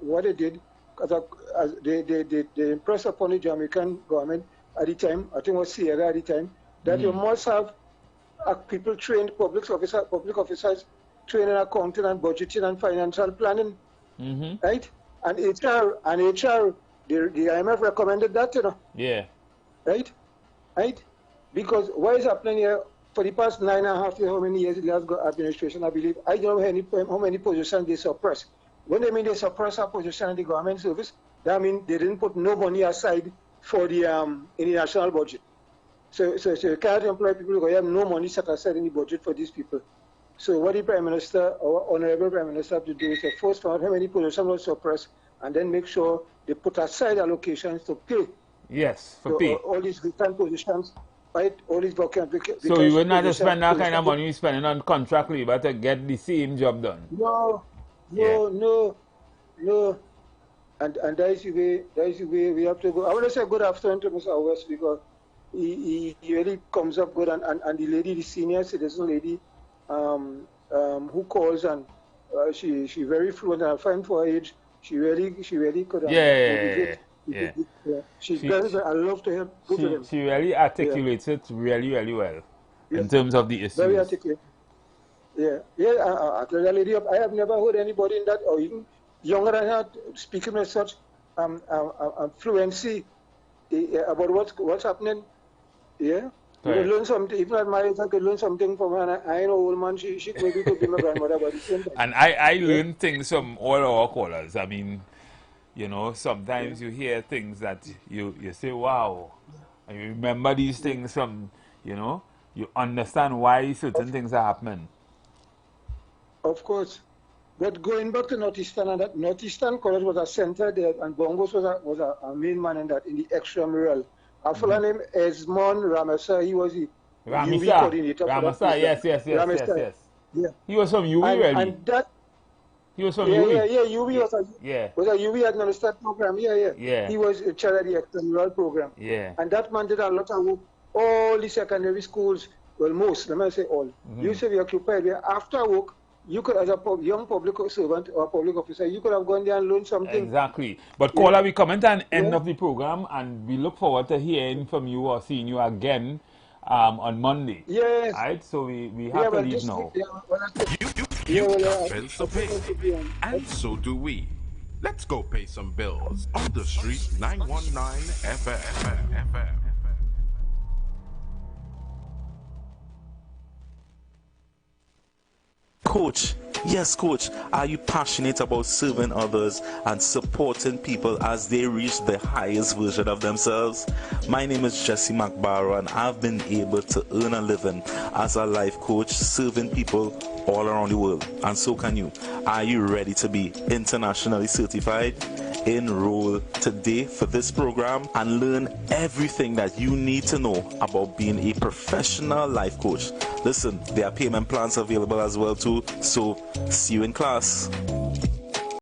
what they did, they impressed upon the Jamaican government at the time, I think it was Sierra at the time, that you must have people trained, public officers trained in accounting and budgeting and financial planning, right? And HR, the IMF recommended that, you know. Yeah. Right? Because what is happening here for the past 9.5 years, how many years the last administration, I believe, I don't know how many positions they suppress. When they mean they suppress a position in the government service, that means they didn't put no money aside for the in the national budget. So you can't employ people who have no money set aside in the budget for these people. So what the Prime Minister or Honorable Prime Minister have to do is to first find out how many positions were suppressed, and then make sure they put aside allocations to pay. Yes, for pay. All these vacant positions, right? All these vacant. So you would not spend that kind of money you're spending on contract labor to get the same job done? No. And that is the way we have to go. I want to say good afternoon to Mr. West, because he really comes up good, and the lady, the senior citizen lady, who calls, and she very fluent, and I find for her age, she really could. Yeah. She's very, I love to hear both of them. She really articulates it really well in terms of the issues. Very articulate. I tell the lady, I have never heard anybody in that, or even younger than her, speaking with such fluency about what's happening. Yeah. You could learn something, even at my age, I could learn something from her. And I know old man, she maybe could be my grandmother, but at the same time. And I learn things from all our callers. I mean, you know, sometimes you hear things that you say, wow. And you remember these things from, you know, You understand why certain things are happening. Of course. But going back to Northeastern, and that Northeastern College was a center there, and Bongos was a main man in that, in the extramural. A fellow named Esmond Ramasa, he was the UV coordinator. Ramasa, yes. Yeah. He was from UV, really? And that, he was from UV. Yeah, UV was a UV administrative program. Yeah. He was in charge of the extramural program. Yeah. And that man did a lot of work. All the secondary schools, well, most, let me say all, used to be occupied. After work, you could, as a young public servant or public officer, you could have gone there and learned something. Exactly. But caller, we come to an end of the program, and we look forward to hearing from you or seeing you again on Monday. Yes. Right? So we have to leave now. You got bills to pay, and so do we. Let's go pay some bills on the street 919 FM. Coach, yes, Coach, are you passionate about serving others and supporting people as they reach the highest version of themselves? My name is Jesse McBarrow, and I've been able to earn a living as a life coach serving people all around the world, and so can you. Are you ready to be internationally certified? Enroll today for this program and learn everything that you need to know about being a professional life coach. Listen, there are payment plans available as well too, so see you in class.